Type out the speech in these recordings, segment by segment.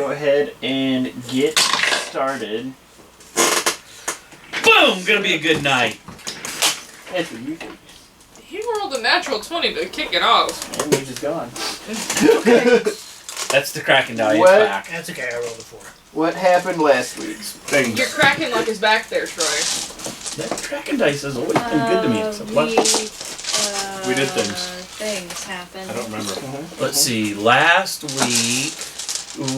go ahead and get started. Boom! Gonna be a good night. That's what you think. He rolled a natural 20 to kick it off. And Mage is gone. That's the Kraken die. What? It's back. That's okay, I rolled a 4. What happened last week? Things. Your Kraken luck is back there, Troy. That Kraken dice has always been good to me. Except We did things. Things happened. I don't remember. Let's see. Last week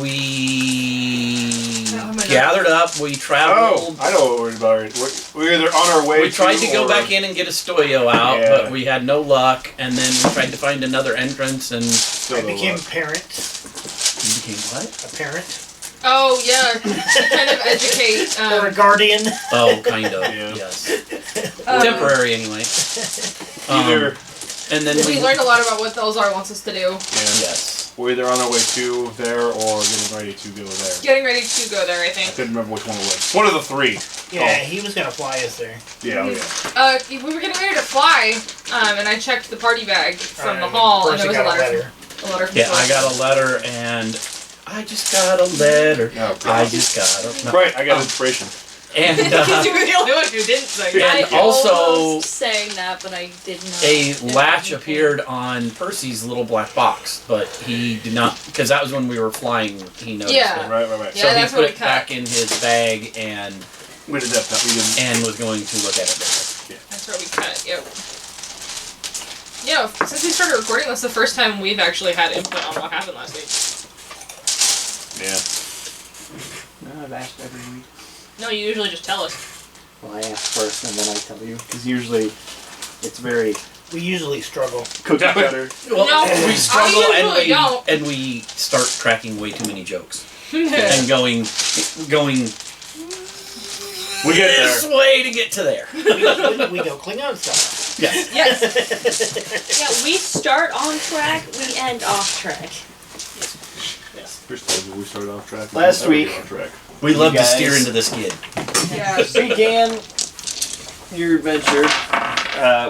we gathered up. We traveled. Oh, I know what we're about. We're either on our way. We tried to go back in and get a Stoyo out, Yeah. but we had no luck. And then we tried to find another entrance, and Still I no became luck. a parent. you became what? A parent. Oh, yeah. Kind of educate. Or a guardian. Oh, kind of. Yeah. Yes. Temporary, anyway. Either And then we learned a lot about what Thelzar wants us to do. Yes. we're either on our way to there or getting ready to go there. Getting ready to go there, I I think. couldn't remember which one it was. One of the three. Yeah, he was gonna fly us there. Yeah, yeah. We were getting ready to fly, and I checked the party bag from the And hall, and Percy there was got a letter. A letter from Yeah, I Soren. got a letter, and I just got a letter. Oh, God. I just got a... Right, I got inspiration. And, You were the only one who didn't say And that. I also- almost sang that, but I did not. a It latch wasn't appeared on Percy's little black box, but he did not, because that was when we were flying, he noticed Yeah. it. Right. Yeah, So he that's put what we it cut. back in his bag and We did that. We didn't. was going to look at it later. That's where we cut, yep. Yeah, since we started recording, that's the first time we've actually had input on what happened last week. Yeah. No, I've asked every week. No, you usually just tell us. Well, I ask first and then I tell you. Because usually it's very We usually struggle. cookie cutter. Well, No, we struggle I usually don't. and we start cracking way too many jokes. And going We get this there. way to get to there. We go Klingon style. Yes. Yes. Yeah, we start on track, we end off track. First time we started off track. Last Now we're week- off track. We love to guys- steer into this skid. Yeah. Began your adventure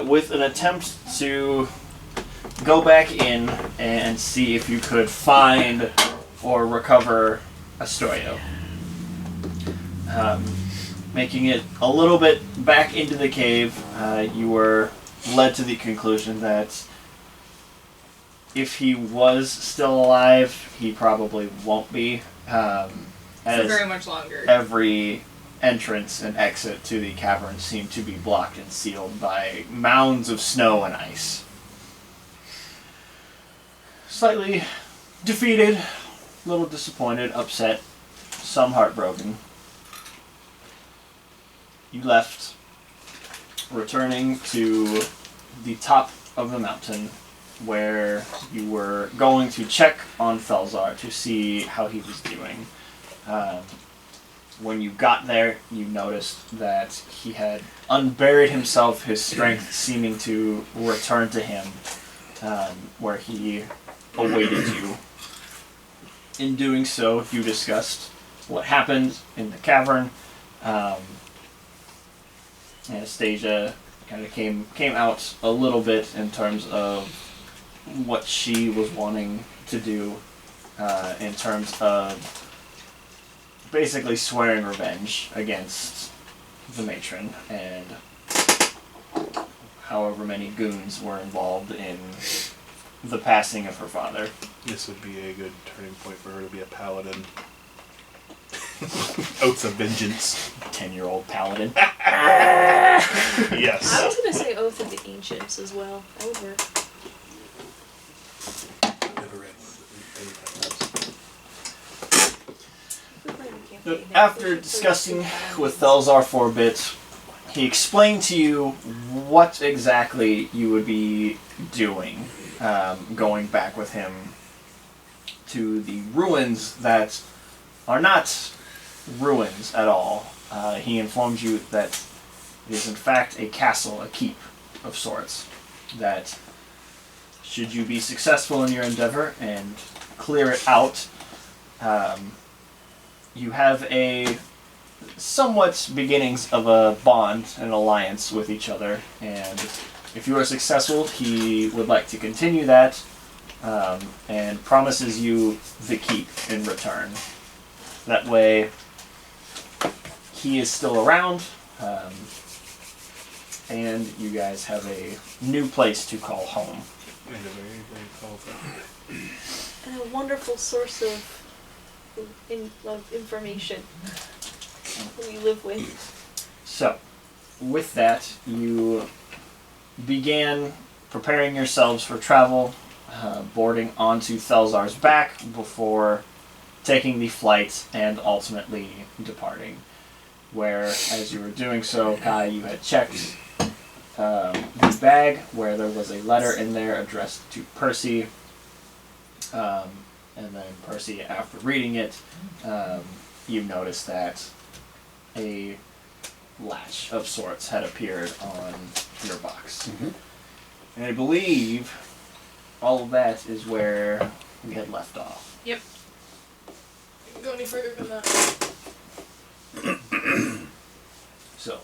with an attempt to go back in and see if you could find or recover a Stoyo. Making it a little bit back into the cave, you were led to the conclusion that if he was still alive, he probably won't be. For As very much longer. every entrance and exit to the cavern seemed to be blocked and sealed by mounds of snow and ice. Slightly defeated, a little disappointed, upset, some heartbroken. You left, returning to the top of the mountain where you were going to check on Thelzar to see how he was doing. When you got there, you noticed that he had unburied himself, his strength seeming to return to him, where he awaited you. In doing so, you discussed what happened in the cavern. Anastasia kind of came out a little bit in terms of what she was wanting to do, in terms of basically swearing revenge against the matron and however many goons were involved in the passing of her father. This would be a good turning point for her to be a paladin. Oaths of vengeance. 10-year-old paladin. Yes. I was gonna say Oath of the Ancients as well. That would work. Never read After discussing with Thelzar for a bit, he explained to you what exactly you would be doing, going back with him to the ruins that are not ruins at all. He informed you that it is in fact a castle, a keep of sorts, that should you be successful in your endeavor and clear it out, you have a somewhat beginnings of a bond, an alliance with each other, and if you are successful, he would like to continue that, and promises you the keep in return. That way, he is still around, and you guys have a new place to call home. And a very, very powerful. And a wonderful source of information that we live with. So, with that, you began preparing yourselves for travel, boarding onto Thelzar's back before taking the flight and ultimately departing. Where, as you were doing so, Kai, you had checked the bag where there was a letter in there addressed to Percy. And then Percy, after reading it, you noticed that a latch of sorts had appeared on your box. Mm-hmm. And I believe all of that is where we had left off. Yep. Didn't go any further than that. So,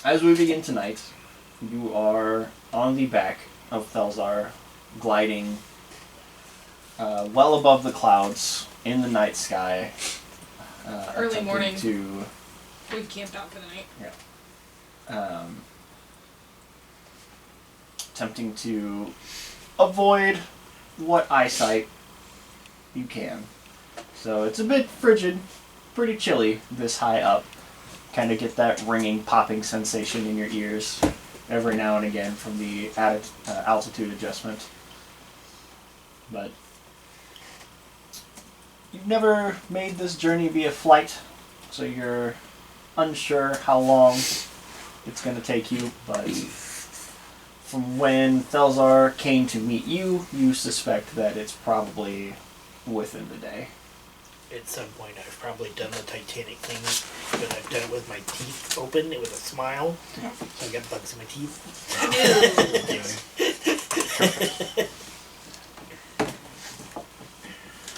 as we begin tonight, you are on the back of Thelzar, gliding well above the clouds in the night sky. Early attempting morning. To, We've camped out for the night. attempting to avoid what eyesight you can. So it's a bit frigid, pretty chilly this high up. Kind of get that ringing, popping sensation in your ears every now and again from the altitude adjustment. But you've never made this journey via flight, so you're unsure how long it's going to take you, but from when Thelzar came to meet you, you suspect that it's probably within the day. At some point, I've probably done the Titanic thing, but I've done it with my teeth open, with a smile. So I got bugs in my teeth.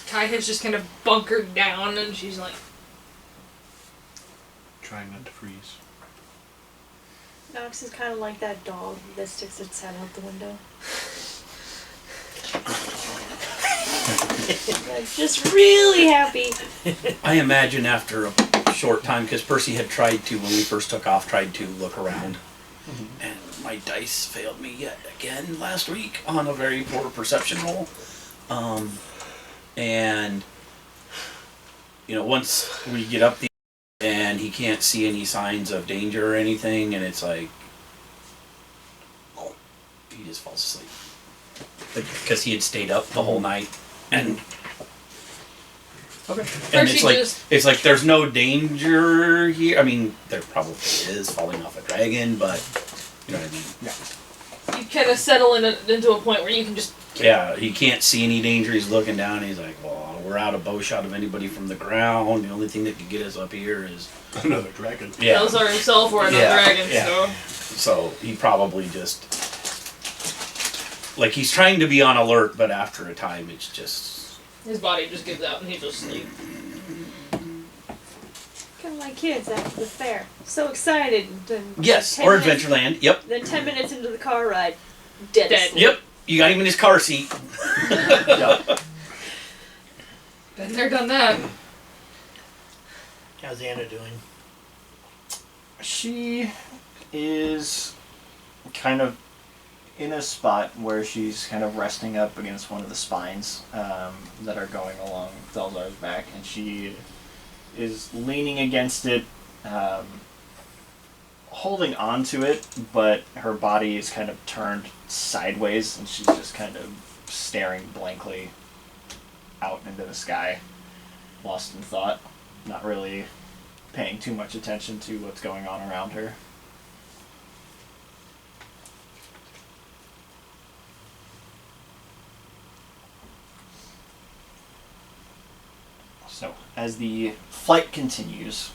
Kai has just kind of bunkered down, and she's like, Trying not to freeze. Nox is kind of like that dog that sticks its head out the window. I'm just really happy. I imagine after a short time, because Percy had tried to, when we first took off, tried to look around. Mm-hmm. And my dice failed me yet again last week on a very poor perception roll. And, you know, once we get up the and he can't see any signs of danger or anything, and it's like, he just falls asleep. Because he had stayed up the whole night. And Okay. and Percy it's like there's no danger here. I mean, there probably is falling off a dragon, but you know what I mean. Yeah. you kind of settle into a point where you can just. Yeah, he can't see any danger. He's looking down. He's like, well, we're out of bow shot of anybody from the ground. The only thing that could get us up here is Another dragon. yeah, Thelzar himself or another dragon. yeah. So he probably just like he's trying to be on alert, but after a time, it's just His body just gives out and he just sleeps. Kind of like kids after the fair. So excited. Then yes, 10 or minutes- Adventureland. Yep. Then 10 minutes into the car ride, dead. Dead. asleep. Yep. You got him in his car seat. Yeah. Been there, done that. How's Anna doing? She is kind of in a spot where she's kind of resting up against one of the spines that are going along Thelzar's back, and she is leaning against it, holding on to it, but her body is kind of turned sideways, and she's just kind of staring blankly out into the sky, lost in thought, not really paying too much attention to what's going on around her. So, as the flight continues,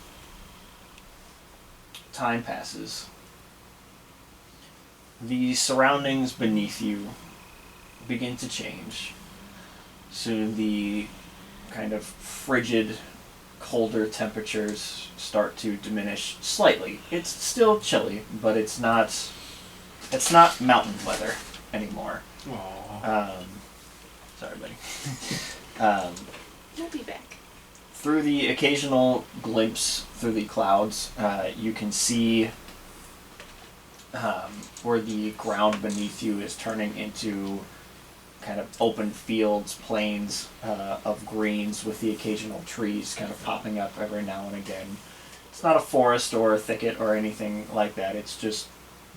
time passes. The surroundings beneath you begin to change. Soon the kind of frigid, colder temperatures start to diminish slightly. It's still chilly, but it's not mountain weather anymore. Aww. Sorry, buddy. We'll be back. through the occasional glimpse through the clouds, you can see where the ground beneath you is turning into kind of open fields, plains of greens with the occasional trees kind of popping up every now and again. It's not a forest or a thicket or anything like that. It's just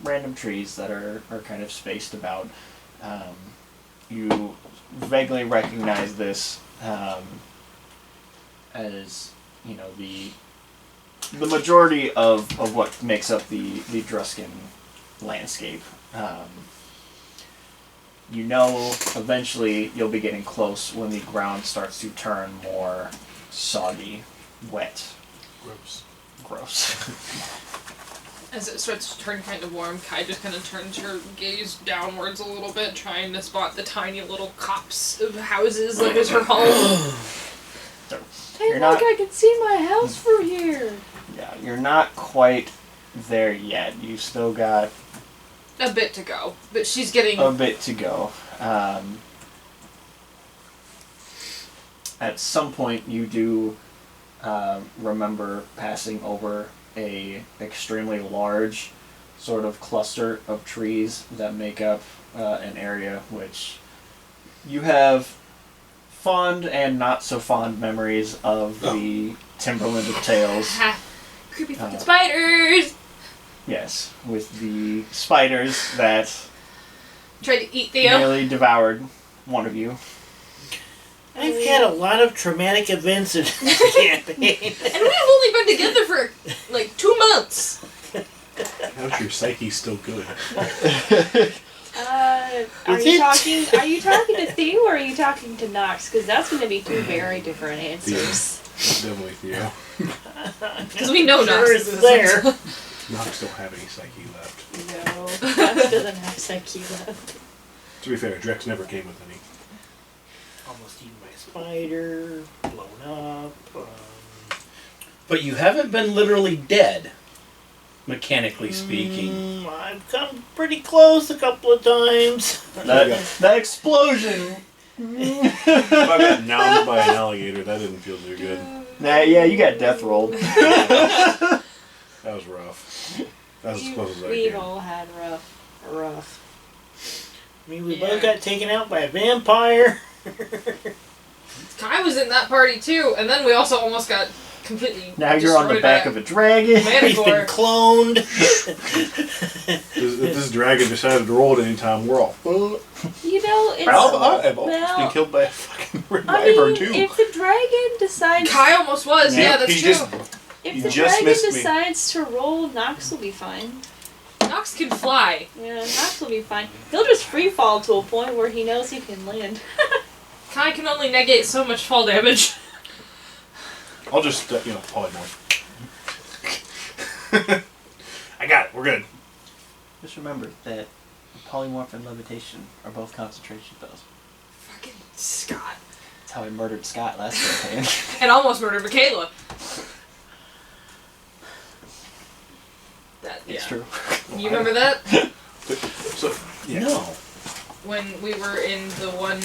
random trees that are kind of spaced about. You vaguely recognize this as, you know, the majority of what makes up the Druskin landscape. You know eventually you'll be getting close when the ground starts to turn more soggy, wet, gross. As it starts to turn kind of warm, Kai just kind of turns her gaze downwards a little bit, trying to spot the tiny little copse of houses that is her home. So, I can see my house from here. yeah, you're not quite there yet. You still got A bit to go, but she's getting... a bit to go. At some point you do remember passing over a extremely large sort of cluster of trees that make up an area which you have fond and not so fond memories of the Timberland of Tales. Ha! Creepy fucking spiders! Yes, with the spiders that Tried to eat Theo. nearly devoured one of you. I've had a lot of traumatic events in this campaign. And we've only been together for, like, 2 months. How's your psyche still good? Are you talking to Theo or are you talking to Nox? Because that's going to be two very different answers. Definitely Theo. Because we know Sure Nox is is there. Nox don't have any psyche left. No, Nox doesn't have psyche left. To be fair, Drex never came with any. Almost eaten by a spider, blown up. But you haven't been literally dead, mechanically speaking. I've come pretty close a couple of times. That explosion! If I got nailed by an alligator, that didn't feel too good. Yeah, you got death rolled. That was rough. That was as close as I We've came. all had rough. I mean, we Yeah. both got taken out by a vampire. Kai was in that party too, and then we also almost got completely Now you're on the destroyed back by of a dragon. He's been Manticore. cloned. If this dragon decided to roll at any time, we're all fucked. You know, it's... I've almost well, been killed by a fucking I reviver, mean, too. if the dragon decides... Kai almost was, yeah, that's he true. If You the just dragon missed me. decides to roll, Nox will be fine. Nox can fly. Yeah, Nox will be fine. He'll just free fall to a point where he knows he can land. Kai can only negate so much fall damage. I'll just, polymorph. I got it. We're good. Just remember that polymorph and levitation are both concentration spells. Fucking Scott. That's how I murdered Scott last campaign. And almost murdered Michaela. That, It's yeah. true. You remember that? So, yeah. No. When we were in the one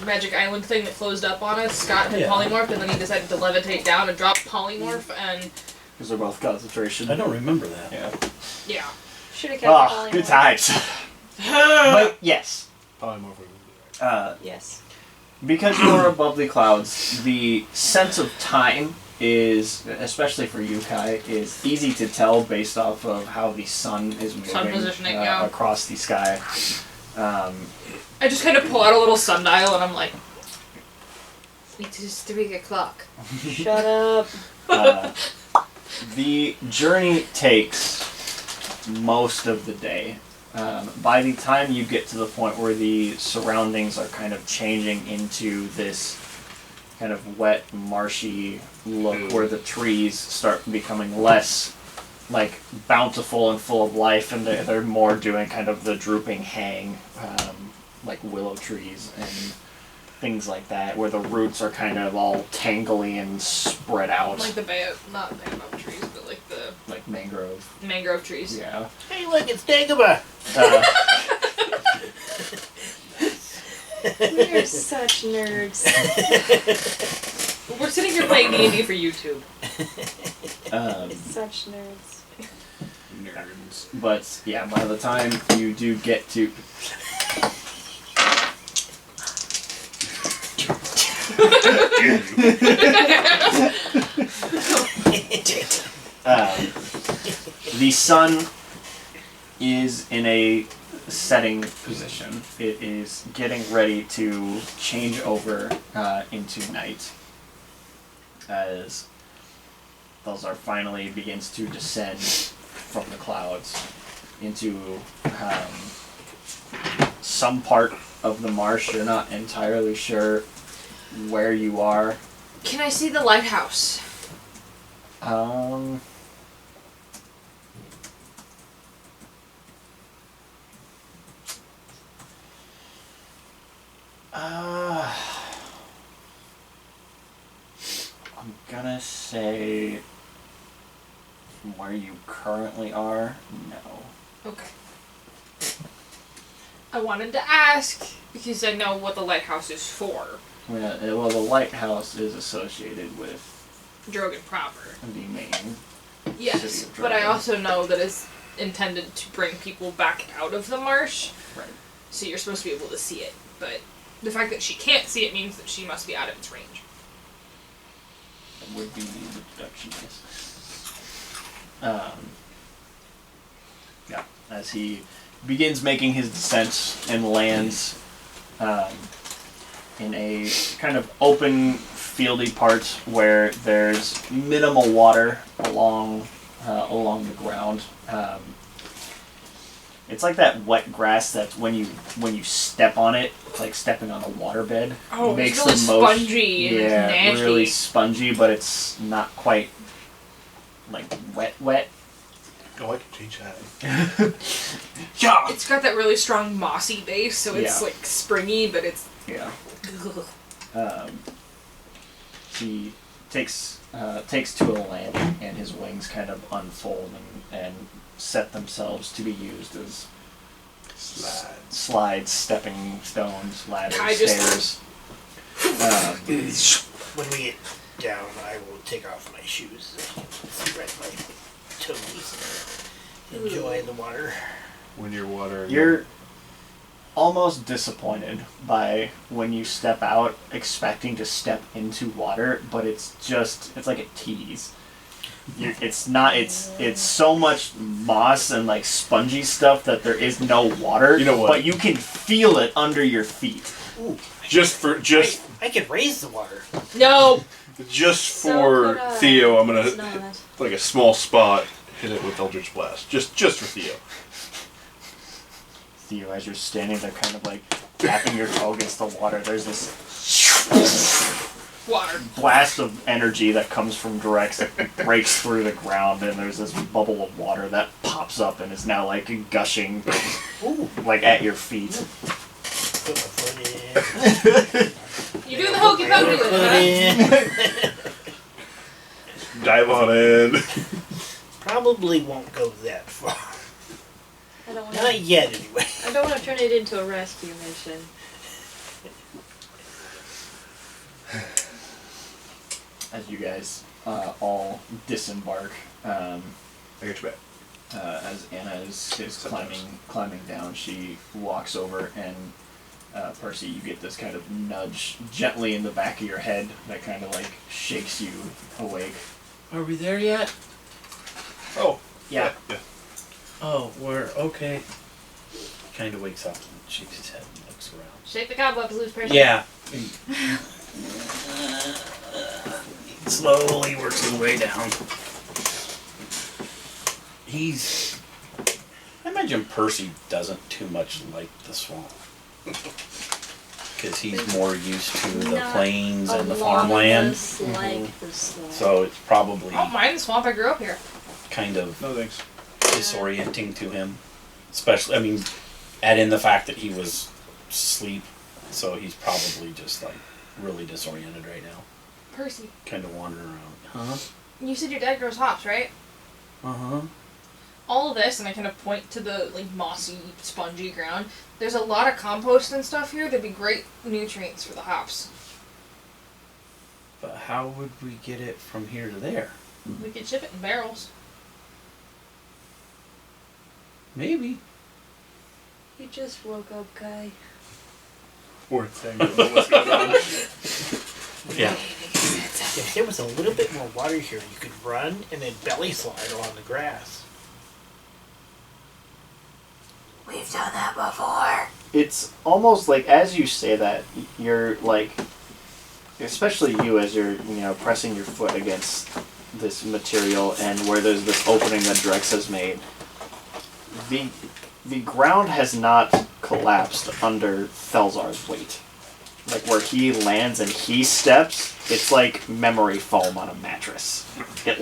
Magic Island thing that closed up on us, Scott had Yeah. polymorphed, and then he decided to levitate down and drop polymorph, and Because they're both concentration. I don't remember that. Yeah. yeah. Should have kept Ah, the good polymorph. times. But yes, Polymorph. Yes. because you're above the clouds, the sense of time is, especially for you, Kai, is easy to tell based off of how the sun is moving Sun positioning, yeah. across the sky. I just kind of pull out a little sundial, and I'm like, it is 3 o'clock. Shut up. The journey takes most of the day. By the time you get to the point where the surroundings are kind of changing into this kind of wet, marshy look, where the trees start becoming less like bountiful and full of life, and they're more doing kind of the drooping hang, like willow trees and things like that, where the roots are kind of all tangly and spread out, Like the not baobab trees, but like the like mangrove. mangrove trees. Yeah. Hey, look, it's Dagobah. We're such nerds. We're sitting here playing D&D for YouTube. Such nerds. Nerds. But yeah, by the time you do get to the sun is in a setting position. It is getting ready to change over into night as Belzar finally begins to descend from the clouds into some part of the marsh. You're not entirely sure where you are. Can I see the lighthouse? I'm gonna say from where you currently are, no. Okay. I wanted to ask because I know what the lighthouse is for. Well, the lighthouse is associated with Drogon proper. the main Yes, city of but I Drogon. also know that it's intended to bring people back out of the marsh. Right. So you're supposed to be able to see it, but the fact that she can't see it means that she must be out of its range. That would be the deduction, yes. Yeah, as he begins making his descent and lands in a kind of open, fieldy part where there's minimal water along the ground. It's like that wet grass that when you step on it, it's like stepping on a waterbed. Oh, Makes it's really the most, spongy and yeah, nasty. really spongy, but it's not quite like wet. Oh, I can change that. Yeah. It's got that really strong mossy base, so it's Yeah. like springy, but it's. Yeah. He takes to a land, and his wings kind of unfold and set themselves to be used as slides, stepping stones, ladders, I just- stairs. When we get down, I will take off my shoes. Spread my toes. Enjoy the water. When you're watering. You're almost disappointed by when you step out expecting to step into water, but it's like a tease. It's so much moss and like spongy stuff that there is no water. You know what? But you can feel it under your feet. Ooh, Just I could raise the water. No! So for could I. Theo, I'm It's gonna not. like a small spot, hit it with Eldritch Blast. Just for Theo. Theo, as you're standing there kind of like tapping your toe against the water, there's this Water. blast of energy that comes from Drex that breaks through the ground, and there's this bubble of water that pops up and is now like gushing Ooh, like at your feet. put my foot in. You're doing the hokey pokey with it, huh? Dive on in. Probably won't go that far. I don't want Not to. yet, anyway. I don't want to turn it into a rescue mission. As you guys all disembark, I got your back. as Anna is climbing down, she walks over and Percy, you get this kind of nudge gently in the back of your head that kind of like shakes you awake. Are we there yet? Oh. Yeah. Yeah. Oh, we're okay. Kind of wakes up and shakes his head and looks around. Shake the cobwebs loose, person. Yeah. Slowly works his way down. I imagine Percy doesn't too much like the swamp. Because he's more used to the Not plains and the A lot of farmland. us like the swamp. So it's probably I don't mind the swamp, I grew up here. kind of No thanks. disorienting to him. Especially, add in the fact that he was asleep. So he's probably just like really disoriented right now. Percy, Kind of wandering around. Huh? you said your dad grows hops, right? Uh-huh. All of this, and I kind of point to the like mossy, spongy ground. There's a lot of compost and stuff here. That'd be great nutrients for the hops. But how would we get it from here to there? We could ship it in barrels. Maybe. You just woke up, Kai. Or thing. What's going on? Yeah. If there was a little bit more water here, you could run and then belly slide along the grass. We've done that before. It's almost like as you say that, you're like, especially you as you're, pressing your foot against this material and where there's this opening that Drex has made, the ground has not collapsed under Thelzar's weight. Like where he lands and he steps, it's like memory foam on a mattress. It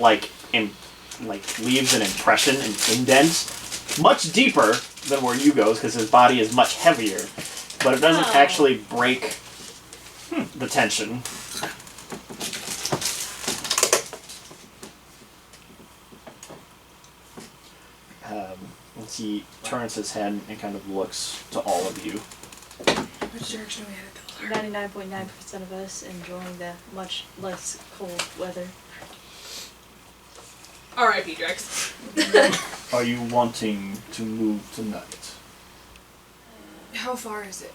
leaves an impression, an indent, much deeper than where you goes because his body is much heavier, but it doesn't actually break the tension. He turns his head and kind of looks to all of you. Which direction are we headed? 99.9% of us enjoying the much less cold weather. R.I.P. Drex. Are you wanting to move tonight? How far is it?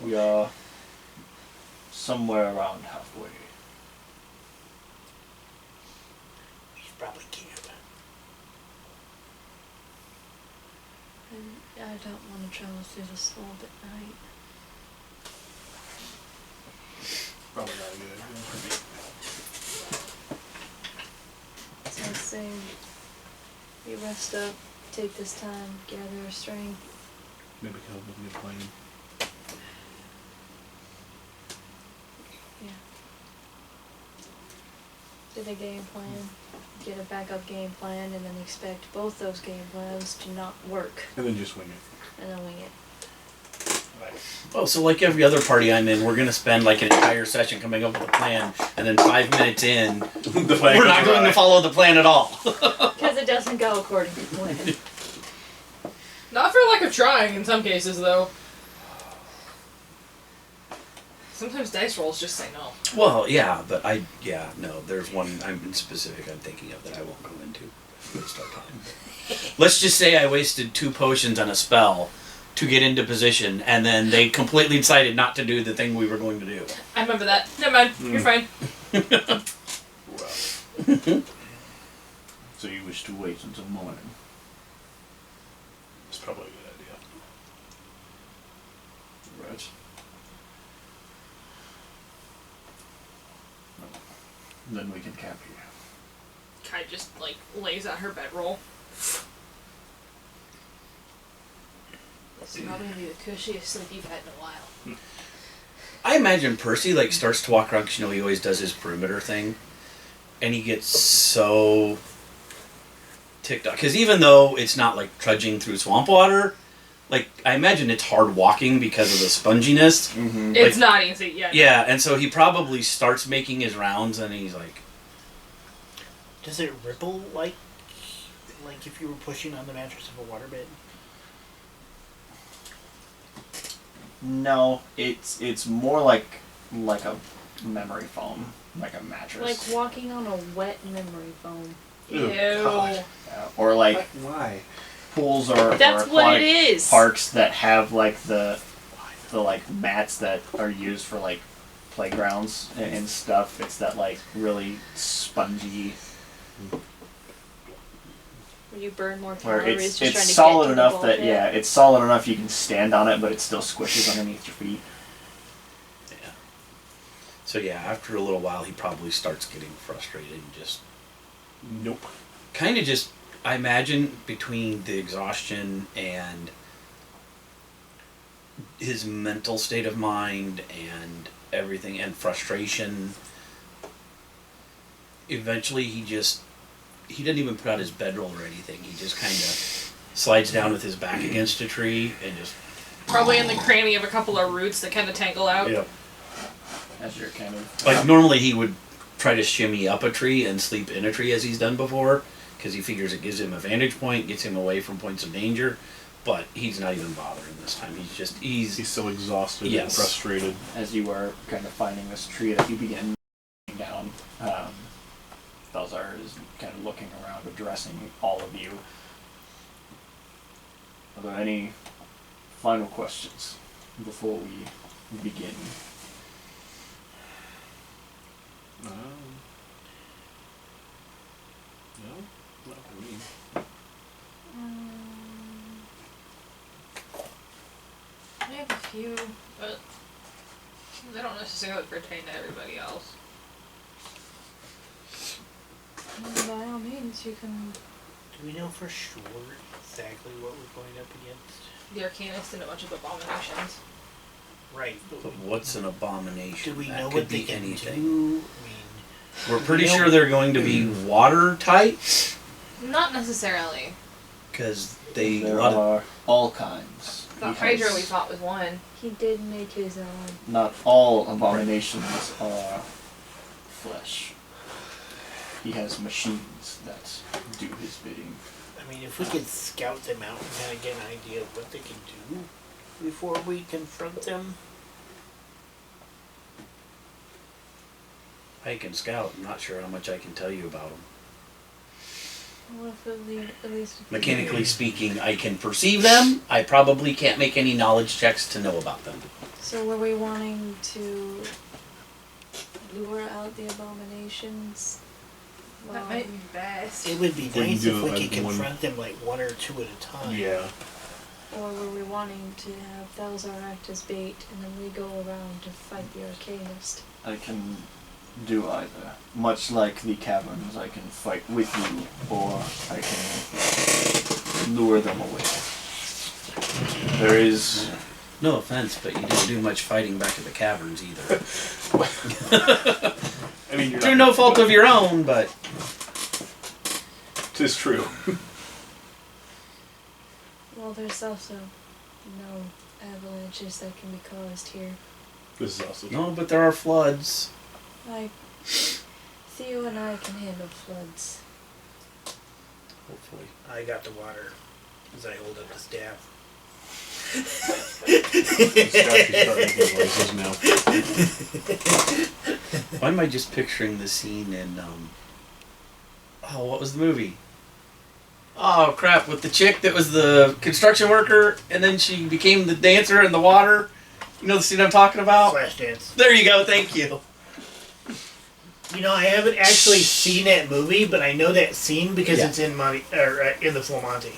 We are somewhere around halfway. We should probably camp. I don't want to travel through the swamp at night. Probably not a good idea. So I say we rest up, take this time, gather our strength. Maybe come up with a new plan. Get a game plan, get a backup game plan, and then expect both those game plans to not work, And then just wing it. and then wing it. Oh, so like every other party I'm in, we're gonna spend like an entire session coming up with a plan, and then 5 minutes in, The plan we're goes not going to awry. follow the plan at all. Because it doesn't go according to plan. Not for lack of trying in some cases, though. Sometimes dice rolls just say no. Well, yeah, but no, there's one I'm specific I'm thinking of that I won't go into. We'll start time. Let's just say I wasted 2 potions on a spell to get into position, and then they completely decided not to do the thing we were going to do. I remember that. Never mind. You're fine. Well. So you wish to wait until morning? It's probably a good idea. Right. Then we can camp here. Kai just, lays on her bedroll. This is probably going to be the cushiest sleep you've had in a while. I imagine Percy starts to walk around because he always does his perimeter thing, and he gets so ticked off because even though it's not like trudging through swamp water, I imagine it's hard walking because of the sponginess. Mm-hmm. It's not easy yet. Yeah, and so he probably starts making his rounds, and he's like, Does it ripple like if you were pushing on the mattress of a waterbed? No, it's more like a memory foam, like a mattress. Like walking on a wet memory foam. Ew. Yeah, or Why? pools or That's or what aquatic it is. parks that have the mats that are used for playgrounds and stuff. It's that really spongy Where you burn more where calories just trying it's to solid get to enough the that bulkhead. it's solid enough you can stand on it, but it still squishes underneath your feet. yeah. So yeah, after a little while, he probably starts getting frustrated and just Nope. kind of just, I imagine, between the exhaustion and his mental state of mind and everything and frustration, eventually he doesn't even put out his bedroll or anything. He just kind of slides down with his back against a tree and just... Probably in the cranny of a couple of roots that kind of tangle out. Yep. As you're kind of Normally he would try to shimmy up a tree and sleep in a tree as he's done before, because he figures it gives him a vantage point, gets him away from points of danger. but he's not even bothering this time. He's so exhausted and Yes. frustrated. As you are kind of finding this tree that you begin down, Belzar is kind of looking around, addressing all of you. Are there any final questions before we begin? No, not for me. I have a few, but they don't necessarily pertain to everybody else. By all means, you can. Do we know for sure exactly what we're going up against? The Arcanist and a bunch of abominations. Right. But what's an abomination? Do we That know could what they be can anything. do? I mean, We're pretty know- sure they're going to be watertight, Not necessarily. because they There lot of- are all kinds. The He Hydra has- we fought was one. He did make his own. Not all abominations are flesh. He has machines that do his bidding. I mean, if we could scout them out and kind of get an idea of what they can do before we confront them. I can scout. I'm not sure how much I can tell you about them. Well, if at least. if we- Mechanically speaking, I can perceive them. I probably can't make any knowledge checks to know about them. So were we wanting to lure out the abominations? That might be best. It would be We can nice do if we it could like one- confront them like one or two at a time. Yeah. Or were we wanting to have Thalzar act as bait and then we go around to fight the Arcanist? I can do either. Much like the caverns, I can fight with you, or I can lure them away. There is... No offense, but you didn't do much fighting back at the caverns either. I mean, you're Through not- no fault of your own, but Tis true. Well, there's also no avalanches that can be caused here. This is also no, but there are floods. Like, Theo and I can handle floods. Hopefully. I got the water as I hold up the staff. He's starting making noises now. Why am I just picturing the scene in oh, what was the movie? Oh crap, with the chick that was the construction worker and then she became the dancer in the water. You know the scene I'm talking about? Flash dance. There you go, thank you. You know, I haven't actually seen that movie, but I know that scene because Yeah. it's in in the Full Monty.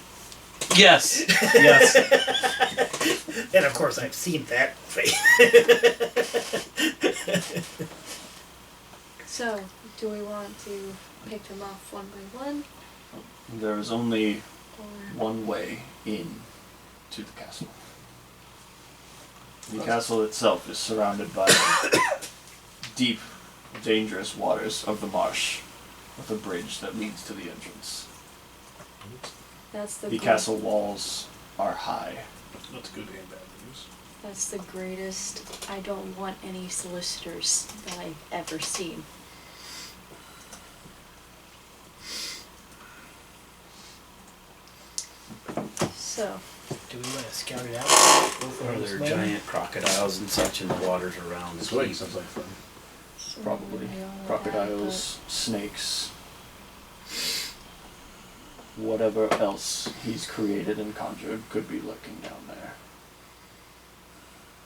Yes. Yes. And of course, I've seen that. So, do we want to pick them off one by one? There is only Or one way in to the castle. The castle itself is surrounded by deep, dangerous waters of the marsh, with a bridge that leads to the entrance. that's the The castle walls are high. That's good and bad news. That's the greatest. I don't want any solicitors that I've ever seen. So, Do we want to scout it out? Go for Are this there way? giant crocodiles and such in the waters around? This way sounds like fun. Probably we all know crocodiles, snakes, whatever else he's created and conjured could be lurking down there.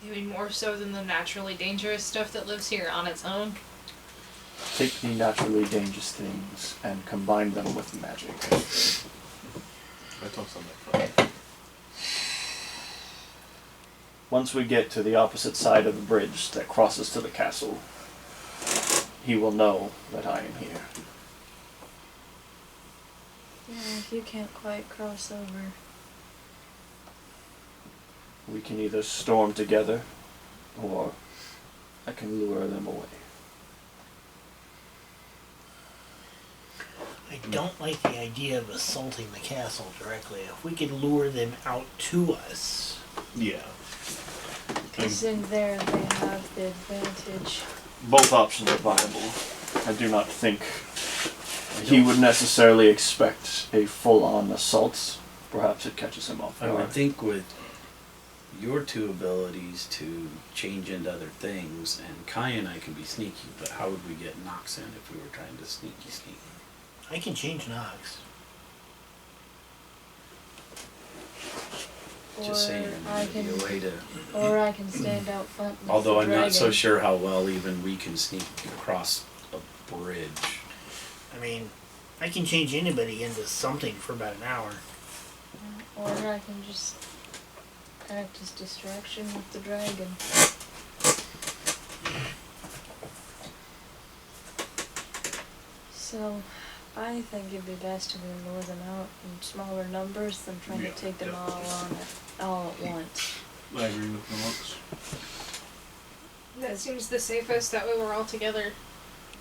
You mean more so than the naturally dangerous stuff that lives here on its own? Take the naturally dangerous things and combine them with magic. That sounds like fun. Once we get to the opposite side of the bridge that crosses to the castle, he will know that I am here. Yeah, if you can't quite cross over. We can either storm together, or I can lure them away. I don't like the idea of assaulting the castle directly. If we could lure them out to us. Yeah. Because in there they have the advantage. Both options are viable. I do not think he would necessarily expect a full-on assault perhaps it catches him off I guard. would think with your two abilities to change into other things, and Kai and I can be sneaky, but how would we get Nox in if we were trying to sneaky sneak? I can change Nox. Just saying, I there'd be can, a way to. or I can stand out front. With Although the I'm not so dragon. sure how well even we can sneak across a bridge. I mean, I can change anybody into something for about an hour. Or I can just act as distraction with the dragon. So, I think it'd be best if we lure them out in smaller numbers than trying Yeah, to take them yeah. all at once. I agree with the looks. That seems the safest. That way we're all together.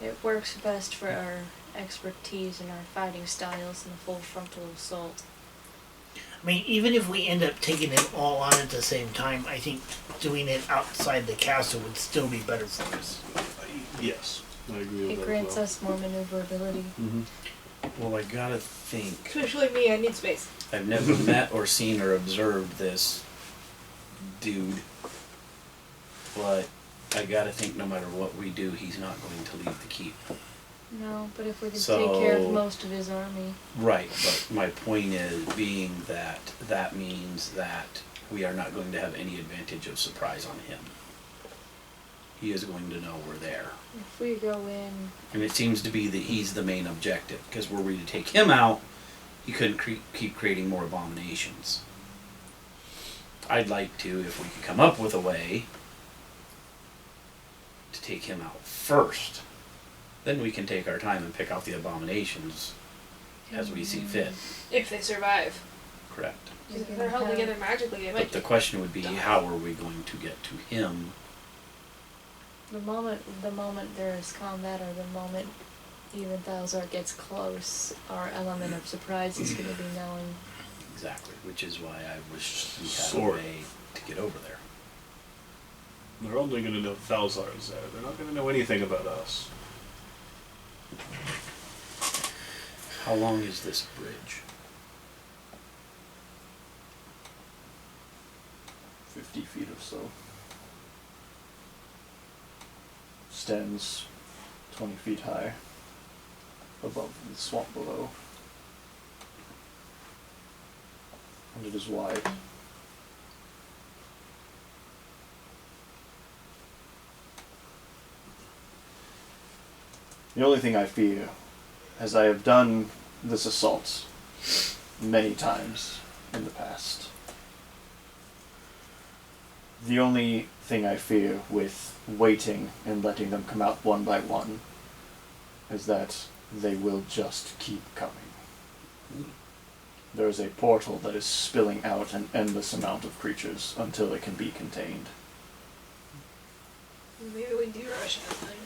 It works best for our expertise and our fighting styles in a full frontal assault. I mean, even if we end up taking them all on at the same time, I think doing it outside the castle would still be better for us. Yes, I agree with It that grants as well. us more maneuverability. Mm-hmm. Well, I gotta think. Especially me. I need space. I've never met or seen or observed this dude, but I gotta think no matter what we do, he's not going to leave the keep. No, but if we could So- take care of most of his army. Right, but my point is being that that means that we are not going to have any advantage of surprise on him. He is going to know we're there. If we go in, And it seems to be that he's the main objective, because were we to take him out, he couldn't keep creating more abominations. I'd like to, if we could come up with a way to take him out first. Then we can take our time and pick out the abominations as we see fit. If they survive. Correct. we If can they're held have- together magically, they But might. the question would be, how are we going to get to him? the moment there is combat, or the moment even Thalzar gets close, our element of surprise is going to be knowing. Exactly, which is why I wish we had Soren. a way to get over there. They're only going to know Thalzar is there. They're not going to know anything about us. How long is this bridge? 50 feet or so. Stands 20 feet high above the swamp below. And it is wide. The only thing I fear, as I have done this assault many times in the past, the only thing I fear with waiting and letting them come out one by one is that they will just keep coming. There is a portal that is spilling out an endless amount of creatures until it can be contained. Maybe we do rush that thing.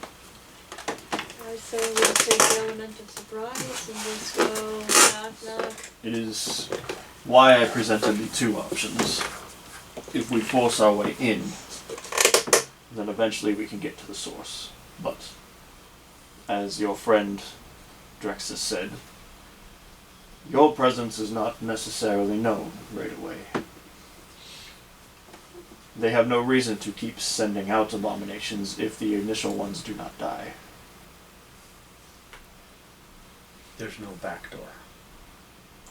I say we take the element of surprise and just go knock knock. It is why I presented the two options. If we force our way in, then eventually we can get to the source. But, as your friend Drex has said, your presence is not necessarily known right away. They have no reason to keep sending out abominations if the initial ones do not die. There's no back door.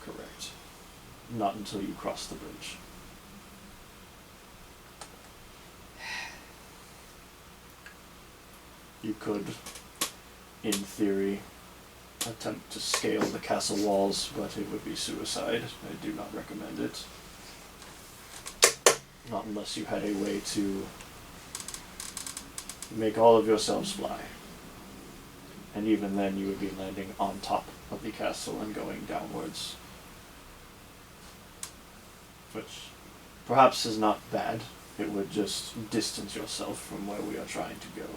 Correct. Not until you cross the bridge. You could, in theory, attempt to scale the castle walls, but it would be suicide. I do not recommend it. Not unless you had a way to make all of yourselves fly. And even then you would be landing on top of the castle and going downwards. Which perhaps is not bad. It would just distance yourself from where we are trying to go.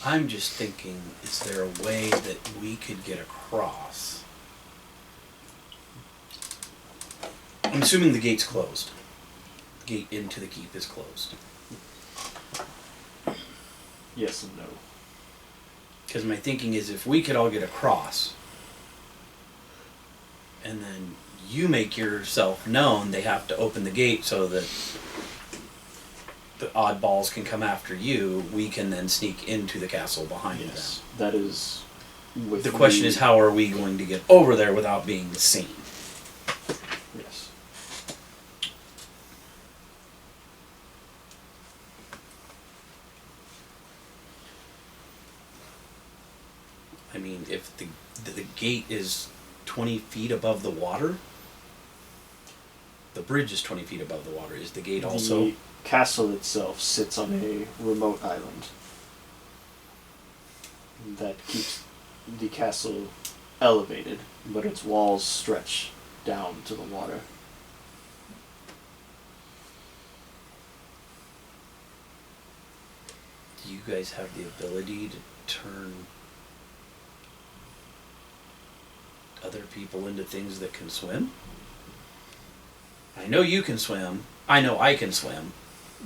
I'm just thinking, is there a way that we could get across? I'm assuming the gate's closed. The gate into the keep is closed. Yes and no. Because my thinking is if we could all get across, and then you make yourself known, they have to open the gate so that the oddballs can come after you. We can then sneak into the castle behind Yes, that is. With them. The question is, how are we going to get over there without being seen? Yes. I mean, if the gate is 20 feet above the water, the bridge is 20 feet above the water. Is the gate also? The castle itself sits on a remote island that keeps the castle elevated, but its walls stretch down to the water. Do you guys have the ability to turn other people into things that can swim? I know you can swim. I know I can swim.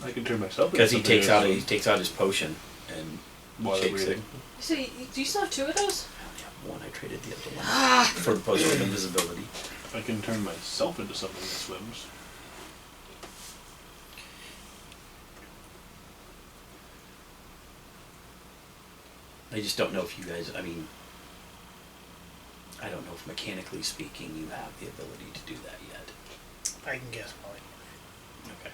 I can turn myself Because he into something takes out his potion and while they're shakes it. breathing. So, do you still have 2 of those? I only have one. I traded the other one for the potion of invisibility. I can turn myself into something that swims. I just don't know if you guys, I mean, I don't know if mechanically speaking you have the ability to do that yet. I can guess probably. Okay.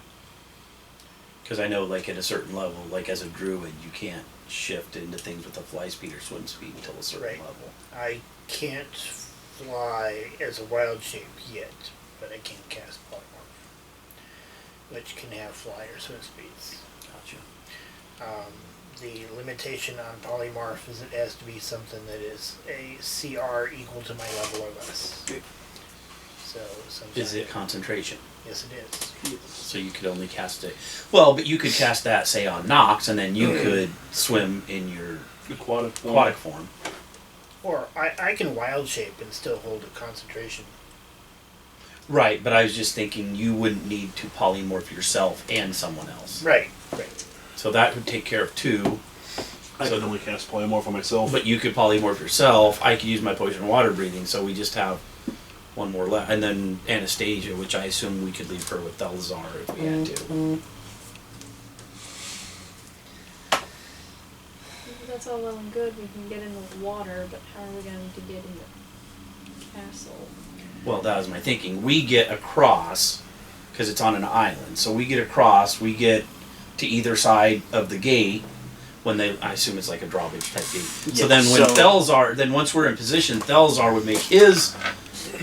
Because I know, like, at a certain level, like as a druid, you can't shift into things with a fly speed or swim speed until a certain Right. level. I can't fly as a wild shape yet, but I can cast polymorph, which can have fly or swim speeds. Gotcha. The limitation on polymorph is it has to be something that is a CR equal to my level or less. So sometimes Is it concentration? Yes, it is. So you could only cast it. Well, but you could cast that, say, on Nox, and then you could swim in your Aquatic form. aquatic form. Or I can wild shape and still hold a concentration. Right, but I was just thinking you wouldn't need to polymorph yourself and someone else. Right. So that would take care of 2. I can only cast polymorph on myself. But you could polymorph yourself. I could use my potion of water breathing, so we just have one more left. And then Anastasia, which I assume we could leave her with Thelzar if we had to. That's all well and good. We can get in the water, but how are we going to get in the castle? Well, that was my thinking. We get across, because it's on an island. So we get across, we get to either side of the gate, when they, I assume it's like a drawbridge type gate. So Yeah, then when so- Thelzar, then once we're in position, Thelzar would make his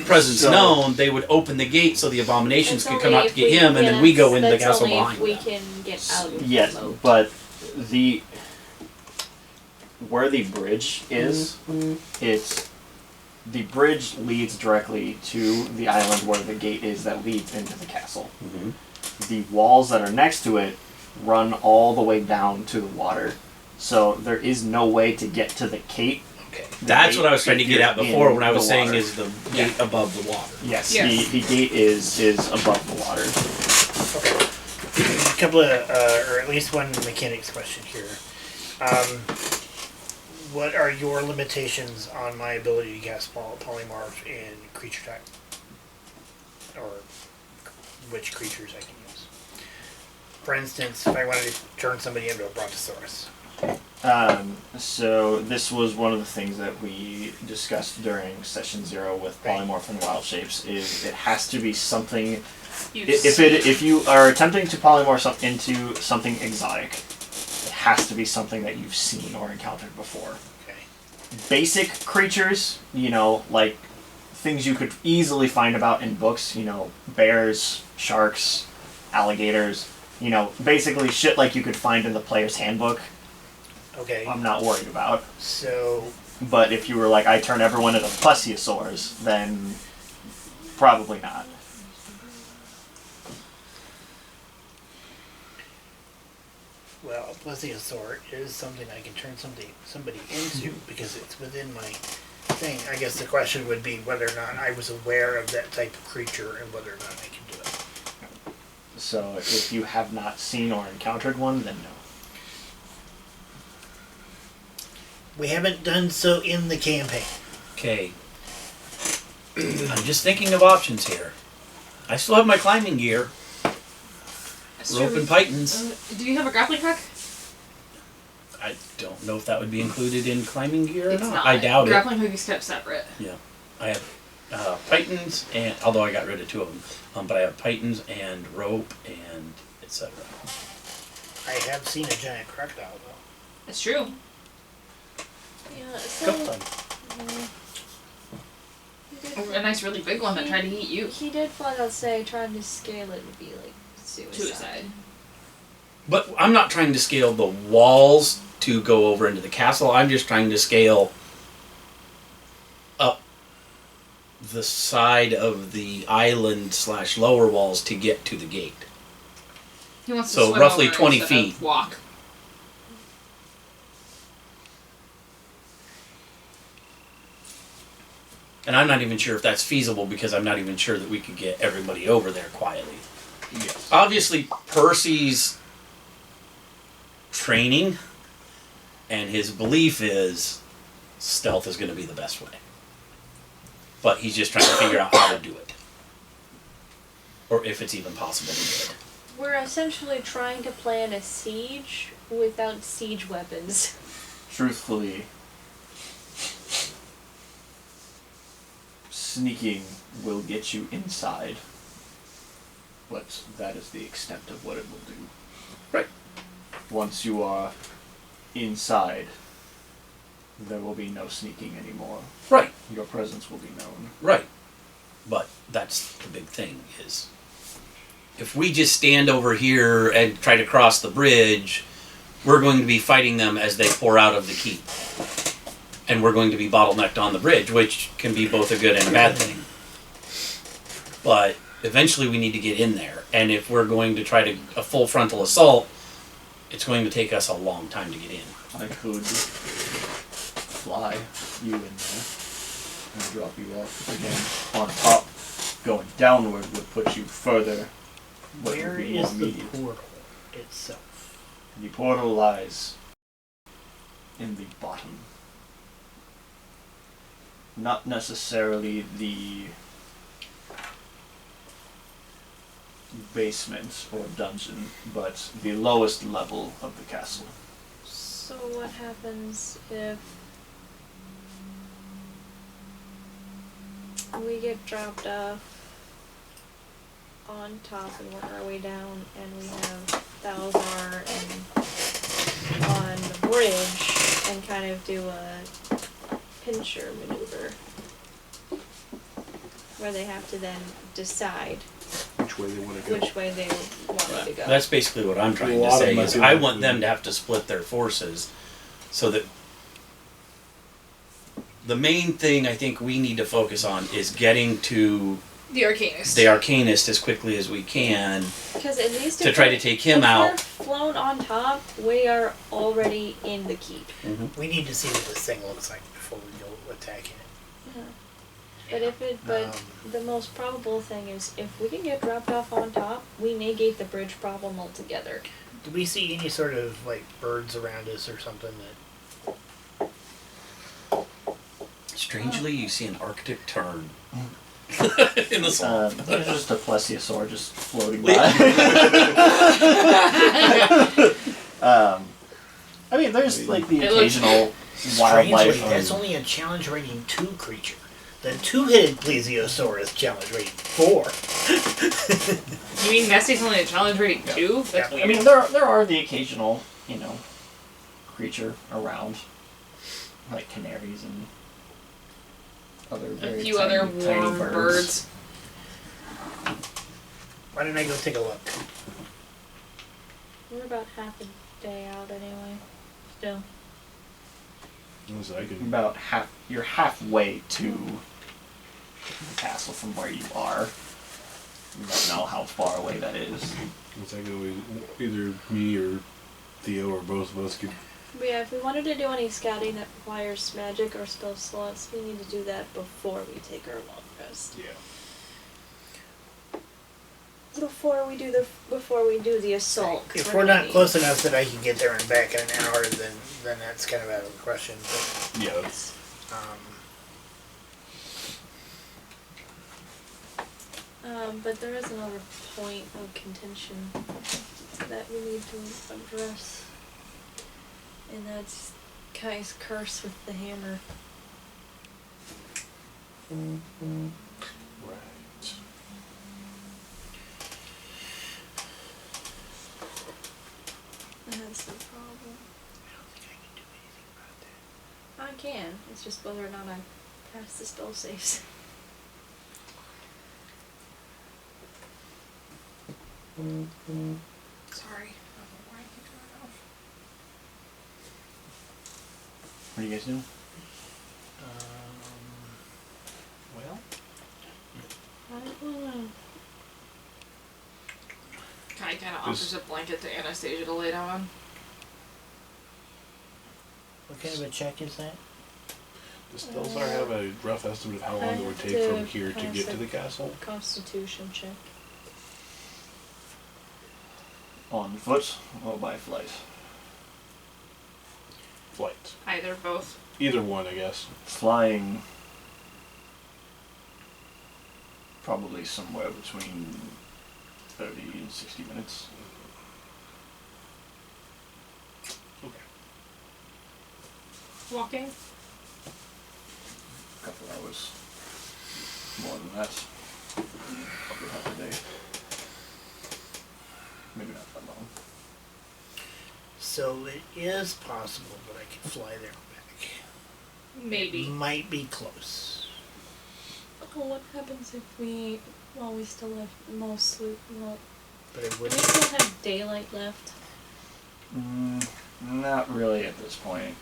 presence So- known. They would open the gate so the abominations That's could come only out to if get we- him, and then we go into the that's castle only behind if we them. can get out of Yes, the moat. but where the bridge is, the bridge leads directly to the island where the gate is that leads into the castle. Mhm. The walls that are next to it run all the way down to the water, so there is no way to get to the gate. Okay. That's what I was trying to get at before when I was the saying water. is the gate above the water. Yes, Yes. The gate is above the water. Okay. A couple of, or at least one mechanics question here. What are your limitations on my ability to cast polymorph and creature type? Or which creatures I can use? For instance, if I wanted to turn somebody into a brontosaurus. So this was one of the things that we discussed during session 0 with Right. polymorph and wild shapes. Is it has to be something. You If you are attempting to polymorph into something exotic, it has to be something that you've seen or encountered before. Okay. Basic creatures, like things you could easily find about in books, bears, sharks, alligators, basically shit like you could find in the player's handbook, Okay. I'm not worried about. So, But if you were like, I turn everyone into plesiosaurs, then probably not. well, a plesiosaur is something I can turn somebody into because it's within my thing. I guess the question would be whether or not I was aware of that type of creature and whether or not I can do it. So if you have not seen or encountered one, then no. We haven't done so in the campaign. Okay. I'm just thinking of options here. I still have my climbing gear, rope and pythons. Do you have a grappling hook? I don't know if that would be included in climbing gear or It's not. not. I doubt Grappling hook is kept separate. it. Yeah, I have pythons, and although I got rid of 2 of them, but I have pythons and rope and etc. I have seen a giant crocodile though. It's true. Yeah, so Couple times. he did A nice, really big one that tried to eat you. He did flat out say trying to scale it would be like suicide. But I'm not trying to scale the walls to go over into the castle. I'm just trying to scale up the side of the island / lower walls to get to the gate. He wants to So swim roughly over 20 instead of feet. Walk. And I'm not even sure if that's feasible because I'm not even sure that we could get everybody over there quietly. Yes. Obviously, Percy's training and his belief is stealth is going to be the best way. But he's just trying to figure out how to do it. Or if it's even possible to do it. We're essentially trying to plan a siege without siege weapons. Truthfully, sneaking will get you inside, but that is the extent of what it will do. Right. Once you are inside, there will be no sneaking anymore. Right. Your presence will be known. Right. But that's the big thing is if we just stand over here and try to cross the bridge, we're going to be fighting them as they pour out of the keep. And we're going to be bottlenecked on the bridge, which can be both a good and a bad thing. But eventually we need to get in there. And if we're going to try to a full frontal assault, it's going to take us a long time to get in. I could fly you in there and drop you off again on top. Going downward would put you further. What Where would be is more the immediate. portal itself? The portal lies in the bottom. Not necessarily the basement or dungeon, but the lowest level of the castle. So what happens if we get dropped off on top and work our way down and we have Thalzar and on the bridge and kind of do a pincher maneuver where they have to then decide Which way they want to go. which way they want me to go. That's basically what I'm trying A to lot of say them is do I that. want them to have to split their forces so that the main thing I think we need to focus on is getting to The Arcanist. the Arcanist as quickly as we can Because at least to if try we're- to take him if out. we're flown on top, we are already in the keep. We need to see what this thing looks like before we go attacking it. But the most probable thing is if we can get dropped off on top, we negate the bridge problem altogether. Do we see any sort of like birds around us or something that? Strangely, you see an Arctic tern in the swamp. There's just a plesiosaur just floating by. I mean, there's like the It looks- occasional Strangely, wildlife. that's only a challenge rating 2 creature. The 2-headed plesiosaur is challenge rating 4. You mean Nestie's only a challenge rating 2? That's Yeah. weird. I mean, there are the occasional, creature around, like canaries and other very a few tiny, other tiny warm birds. Why don't I go take a look? We're about half a day out anyway. Still. Unless I can. About you're halfway to the castle from where you are. You don't know how far away that is. Unless I go, either me or Theo or both of us could. But yeah, if we wanted to do any scouting that requires magic or spell slots, we need to do that before we take our long rest. Yeah. Before we do the assault. 'cause If we're we're gonna not need- close enough that I can get there and back in an hour, then that's kind of out of the question. But, Yeah. But there is another point of contention that we need to address. And that's Kai's curse with the hammer. Right. That's the problem. I can. It's just whether or not I pass the spell saves. Sorry. Why did you turn it off? What are you guys doing? Well, I don't know. Kai kind of offers a blanket to Anastasia to lay down on. what kind of a check is that? Does Stelzar have a rough estimate of how long it would take from here to get to the castle? Constitution check. On foot or by flight? Flight. Either, both. Either one, I guess. Flying. Probably somewhere between 30 and 60 minutes. Okay. Walking? A couple hours. More than that. Probably half a day. Maybe not that long. So it is possible that I could fly there and back. Maybe. Might be close. Well, what happens if we, well, we still have mostly, well, But it do we wouldn't. still have daylight left? Not really at this point.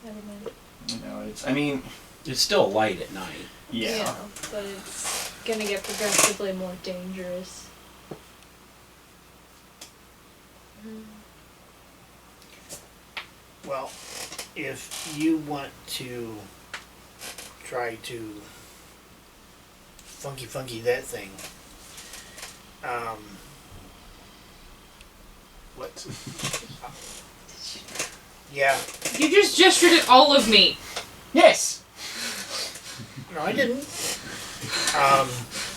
Never mind. You know, it's, I mean, It's still light at night. yeah. But it's gonna get progressively more dangerous. Well, if you want to try to funky that thing, What? yeah. You just gestured at all of me. Yes! No, I didn't.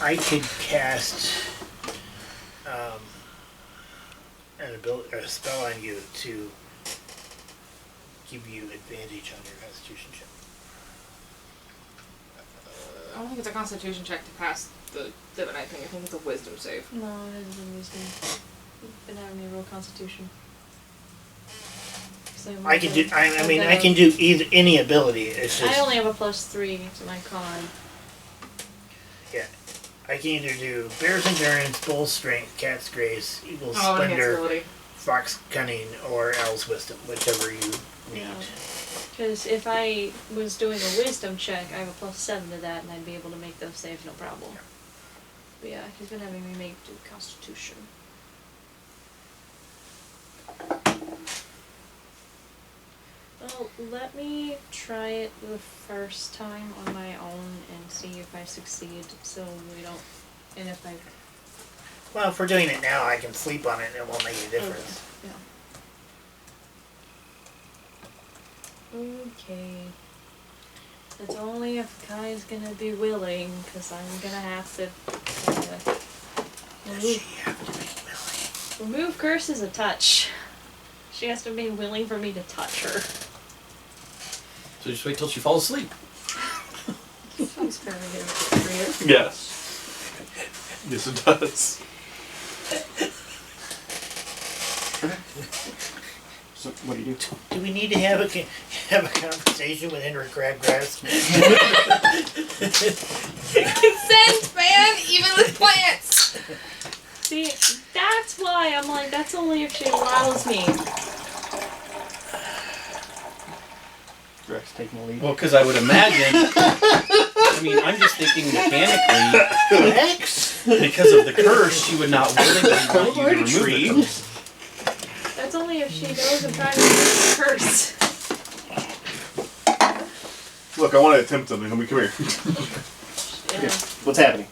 I could cast a spell on you to give you advantage on your Constitution check. I don't think it's a Constitution check to pass the divinite thing. I think it's a Wisdom save. No, it isn't a wisdom. You've been having me roll Constitution. I can do. I mean, I can do any ability. It's just I only have a +3 to my con. yeah. I can either do Bear's Endurance, Bull's Strength, Cat's Grace, Eagle's Oh, Splendor, ability. Fox Cunning, or Owl's Wisdom, whichever you need. Because if I was doing a wisdom check, I have a +7 to that, and I'd be able to make those saves no problem. But yeah, he's been having me make do Constitution. Well, let me try it the first time on my own and see if I succeed, so we don't, and if I... Well, if we're doing it now, I can sleep on it and it won't make any difference. Okay. It's only if Kai's gonna be willing, because I'm gonna have to Does she have to be willing? remove curses a touch. She has to be willing for me to touch her. So just wait till she falls asleep. Sounds fairly appropriate. Yes. Yes, it does. So, what do you do? Do we need to have a conversation with Henry Crabgrass? Consent, man! Even with plants! See, that's why I'm like, that's only if she allows me. Drex taking the lead. Well, because I would imagine. I mean, I'm just thinking mechanically. Rex? Because of the curse, she would not willingly want you to remove the curse. That's only if she knows I'm trying to remove the curse. Look, I want to attempt something. Come here. Yeah. What's happening?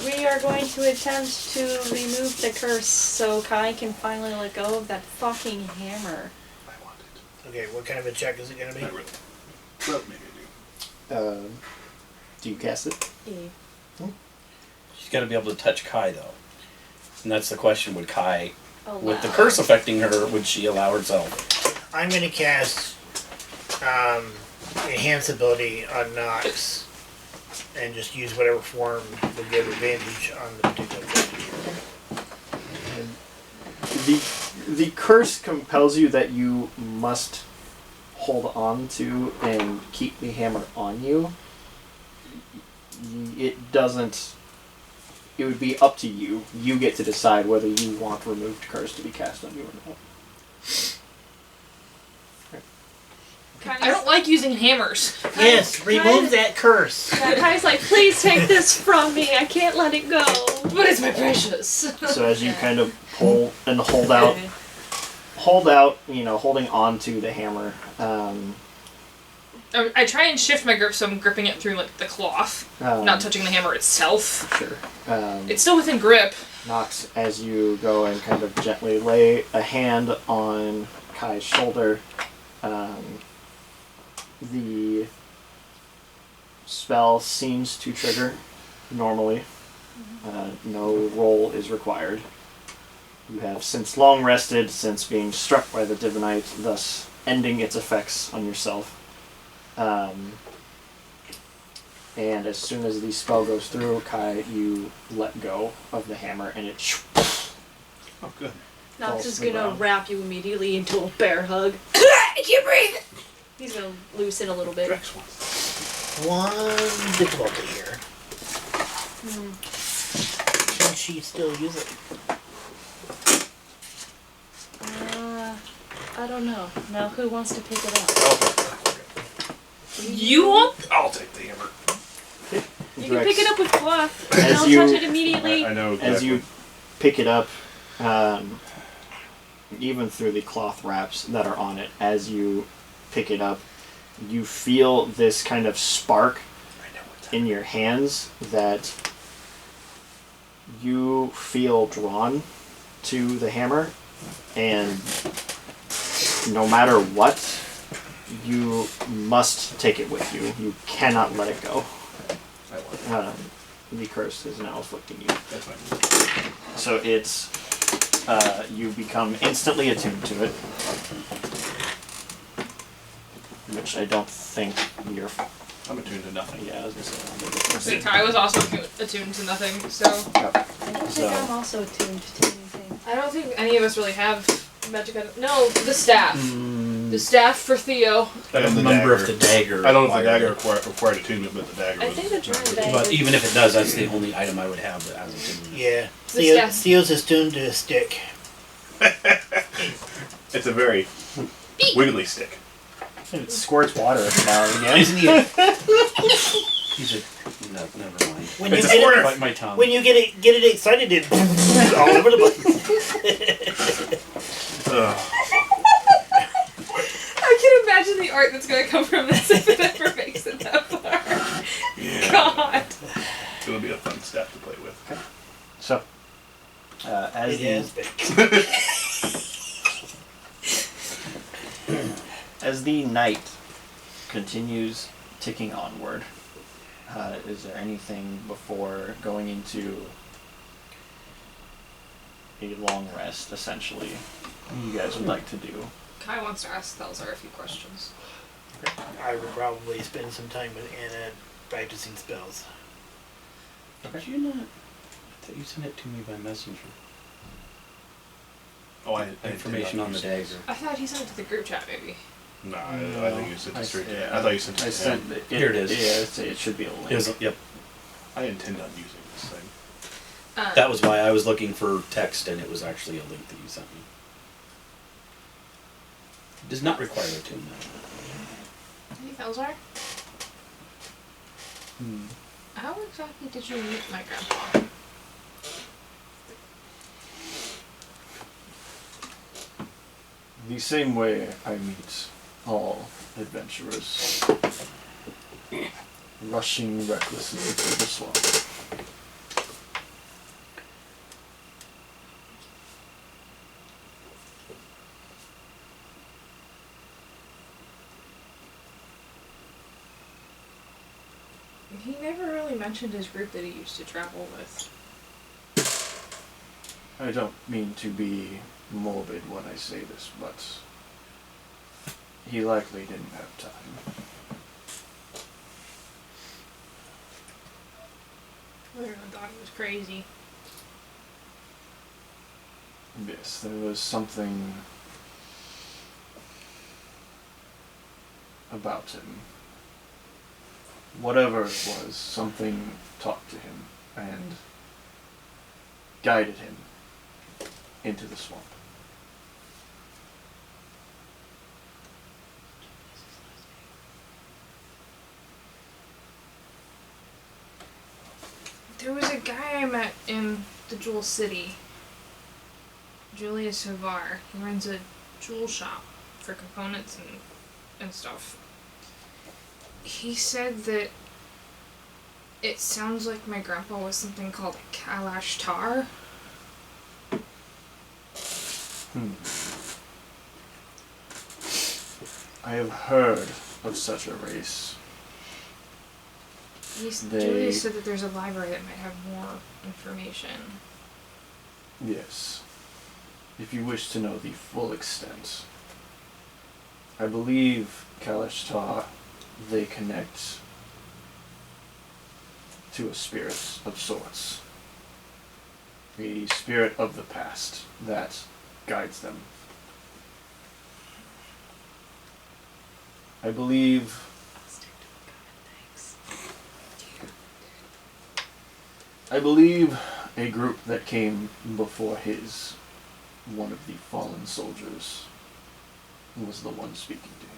We are going to attempt to remove the curse so Kai can finally let go of that fucking hammer. I want it. Okay, what kind of a check is it going to be? Not really. Well, maybe I do. Do you cast it? Yeah. She's got to be able to touch Kai, though. And that's the question. Would Kai, with the Allow. curse affecting her, would she allow herself? I'm going to cast Enhance ability on Nox and just use whatever form will give advantage on the particular thing. The curse compels you that you must hold on to and keep the hammer on you. It doesn't. It would be up to you. You get to decide whether you want removed curse to be cast on you or not. I don't like using hammers. Yes, remove that curse. Kai's like, please take this from me. I can't let it go. But it's my precious. So as you kind of pull and hold out, holding on to the hammer. I try and shift my grip so I'm gripping it through like the cloth, not touching the hammer itself. Sure. It's still within grip. Nox, as you go and kind of gently lay a hand on Kai's shoulder, the spell seems to trigger normally. No roll is required. You have since long rested since being struck by the Divinite, thus ending its effects on yourself. And as soon as the spell goes through, Kai, you let go of the hammer and it Oh, good. Nox is to the gonna ground. wrap you immediately into a bear hug. I can't breathe! He's gonna loosen a little bit. Drex one. One difficulty here. Can she still use it? I don't know. Now who wants to pick it up? You want? I'll take the hammer. You can pick it up with cloth. As Don't you- touch it immediately. I know exactly. As you pick it up, even through the cloth wraps that are on it, as you pick it up, you feel this kind of spark in your hands that you feel drawn to the hammer, and no matter what, you must take it with you. You cannot let it go. The curse is now afflicting you. That's fine. So it's, you become instantly attuned to it, which I don't think you're, I'm attuned to nothing. yeah, I was gonna say. Kai was also attuned to nothing, so I don't So- think I'm also attuned to anything. I don't think any of us really have magic. No, the staff. The staff for Theo. I don't And the remember if dagger. the dagger. I don't know if the required dagger it. required attunement, but the dagger I was. think the drum bag. But even if it does, that's the only item I would have that has attunement. Yeah. The staff. Theo's is tuned to a stick. It's a very wiggly stick. It squirts water now and again. Isn't he? He's a. No, never mind. When you It's a get squirter. it, Bite my tongue. when you get it excited, it all over the place. Ugh. I can imagine the art that's gonna come from this if it ever makes it that far. Yeah. God. It'll be a fun staff to play with. So, as It the has been. as the night continues ticking onward, is there anything before going into a long rest, essentially, you guys would like to do? Kai wants to ask Thelzar a few questions. I would probably spend some time with Anna practicing spells. Did you not? I thought you sent it to me by messenger. Oh, I Information on the dagger. I thought he sent it to the group chat, maybe. No, I think you sent it straight to. I thought you sent it I to sent him. it. Here it is. Yeah, it should be a link. Yep. I intend on using this thing. That was why I was looking for text, and it was actually a link that you sent me. It does not require attunement. Hey, Thelzar? How exactly did you meet my grandpa? The same way I meet all adventurers, rushing recklessly through the swamp. He never really mentioned his group that he used to travel with. I don't mean to be morbid when I say this, but he likely didn't have time. Everyone thought he was crazy. Yes, there was something about him. Whatever it was, something talked to him and guided him into the swamp. There was a guy I met in the Jewel City. Julius Hovar. He runs a jewel shop for components and stuff. He said that it sounds like my grandpa was something called a Kalash Tar. I have heard of such a race. Julius said that there's a library that might have more information. Yes. If you wish to know the full extent. I believe Kalashtar, they connect to a spirit of sorts. A spirit of the past that guides them. I believe a group that came before his, one of the fallen soldiers, was the one speaking to him.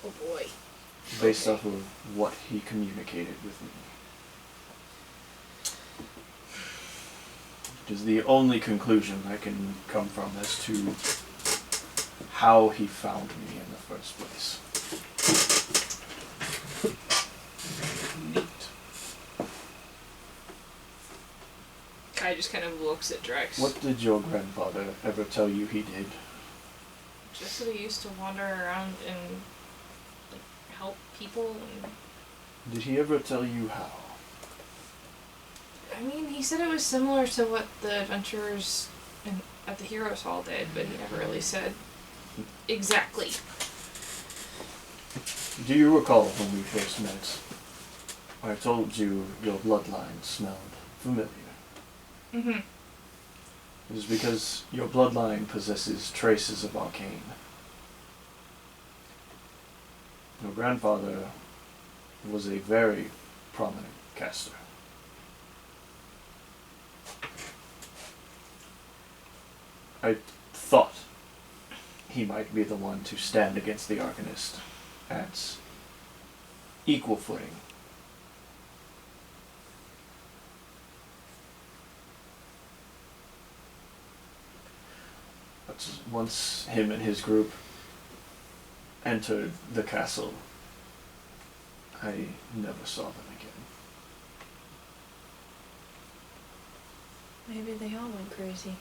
Oh boy. Based off of what he communicated with me. It is the only conclusion I can come from as to how he found me in the first place. Neat. Kai just kind of looks at Drex. What did your grandfather ever tell you he did? Just that he used to wander around and help people. And Did he ever tell you how? I mean, he said it was similar to what the adventurers at the Heroes Hall did, but he never really said exactly. Do you recall when we first met? I told you your bloodline smelled familiar. Mm-hmm. It is because your bloodline possesses traces of arcane. Your grandfather was a very prominent caster. I thought he might be the one to stand against the Arcanist at equal footing. But once him and his group entered the castle, I never saw them again. Maybe they all went crazy.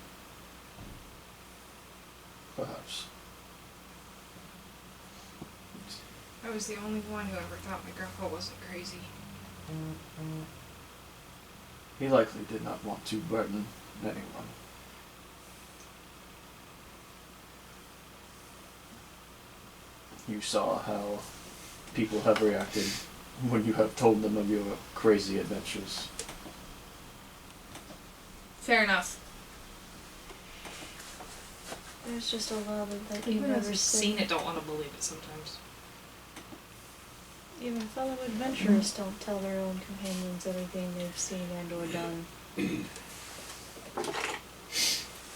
Perhaps. I was the only one who ever thought my grandpa wasn't crazy. He likely did not want to burden anyone. You saw how people have reacted when you have told them of your crazy adventures. Fair enough. There's just a lot of that People you've who never have seen it don't want to believe it sometimes. Even fellow adventurers don't tell their own companions everything they've seen and or done. It's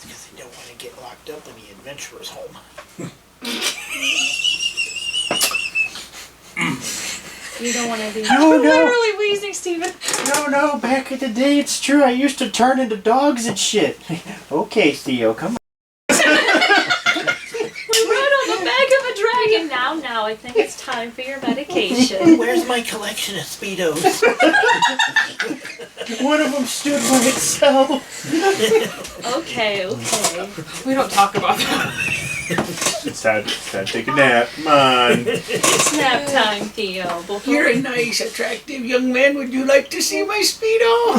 because they don't want to get locked up in the adventurer's home. You don't want to be Literally wheezing, Steven. No, back in the day, it's true. I used to turn into dogs and shit. Okay, Theo, come on. We rode on the back of a dragon. Now, I think it's time for your medication. Where's my collection of Speedos? One of them stood by itself. Okay. We don't talk about that. It's time to take a nap. Come on. It's nap time, Theo. Before You're a nice, attractive young man. Would you like to see my Speedo?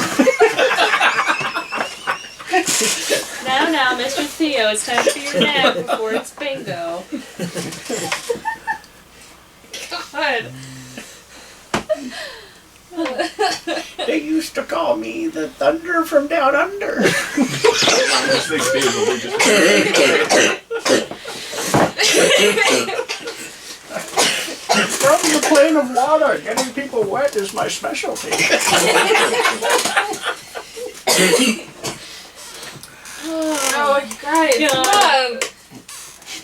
Now, Mr. Theo, it's time for your nap before it's bingo. God. They used to call me the thunder from down under. From the plane of water, getting people wet is my specialty. Oh, guys, God. come on.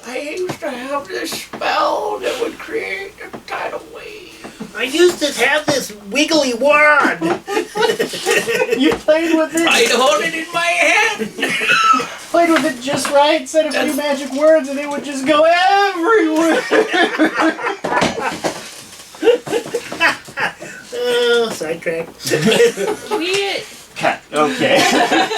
I used to have this spell that would create a tidal wave. I used to have this wiggly wand. You played with it. I'd hold it in my hand. Played with it just right. Said a few magic words, and it would just go everywhere. Oh, sidetrack. Okay.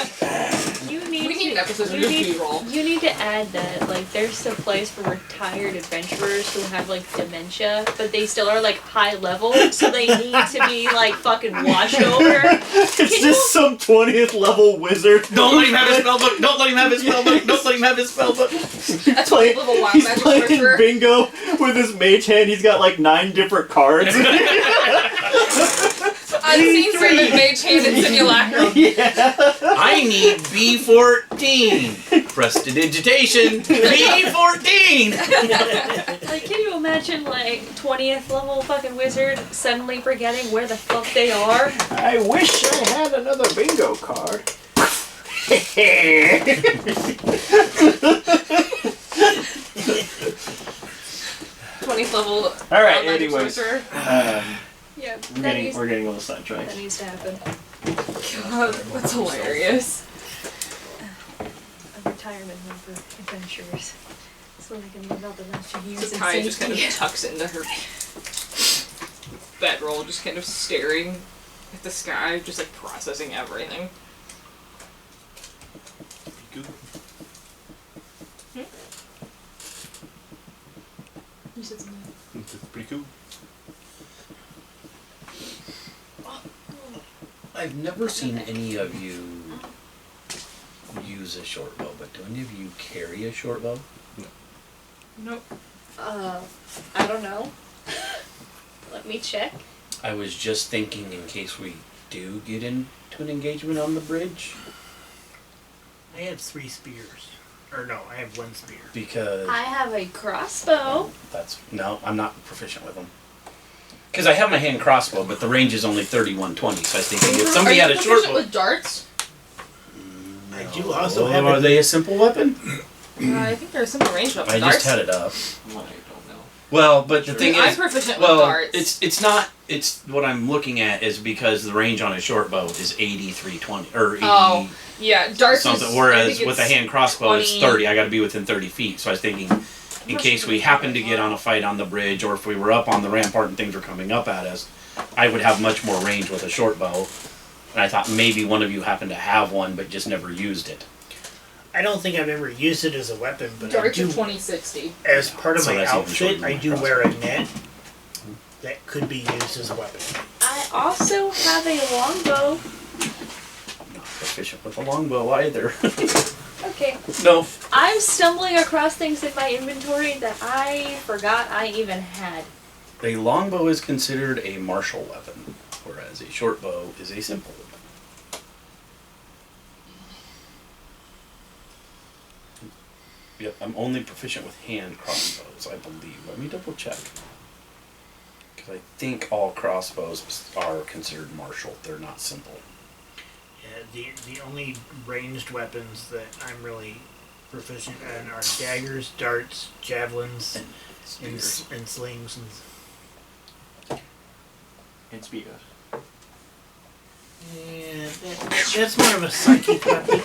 We need an episode of you your need, B-roll. you need to add that, like, there's a place for retired adventurers who have, like, dementia, but they still are, like, high level, so they need to be, like, fucking watched over. It's just some 20th level wizard. Don't let him have his spellbook. Don't let him have his spellbook. Don't let him have his spellbook. That's a little wild He's magic playing sorcerer. bingo with his mage hand. He's got like 9 different cards. Unseen servant mage hand and simulacrum. Yeah. I need B14. Prestidigitation. B14. Like, can you imagine, like, 20th level fucking wizard suddenly forgetting where the fuck they are? I wish I had another bingo card. 20th level. All right. wild magic Anyways, sorcerer. Yeah, we're getting a little sidetracked. that needs to happen. God, that's hilarious. A retirement home for adventurers. So they can live out the rest of years in Kai just kind of safety. tucks into her bedroll, just kind of staring at the sky, just like processing everything. You said something. That's pretty cool. I've never seen any of you use a short bow, but do any of you carry a short bow? Nope. I don't know. Let me check. I was just thinking in case we do get into an engagement on the bridge, I have 3 spears. Or no, I have 1 spear. because I have a crossbow. no, I'm not proficient with them. Because I have my hand crossbow, but the range is only 3120, so I was thinking if somebody had a short bow. with darts? I do also Oh, have are they a simple weapon? I think there's some range up I with darts. just had it up. I don't know. Well, but the thing I'm is, proficient with well, darts. it's not. It's what I'm looking at is because the range on a short bow is 8320 or 80 Oh, yeah, darts something. is, I Whereas think with a it's hand crossbow, it's 20. 30. I got to be within 30 feet. So I was thinking, in case we happen to get on a fight on the bridge, or if we were up on the rampart and things were coming up at us, I would have much more range with a short bow. And I thought maybe one of you happened to have one, but just never used it. I don't think I've ever used it as a weapon, but I Darts do. are 2060. As part of So my that's even shorter outfit, than I my do crossbow. wear a net that could be used as a weapon. I also have a longbow. Not proficient with a longbow either. Okay. No. I'm stumbling across things in my inventory that I forgot I even had. A longbow is considered a martial weapon, whereas a short bow is a simple weapon. Yep, I'm only proficient with hand crossbows, I believe. Let me double check. Because I think all crossbows are considered martial. They're not simple. Yeah, the only ranged weapons that I'm really proficient in are daggers, darts, javelins, and slings. And speedos. Yeah, that's more of a psychic weapon.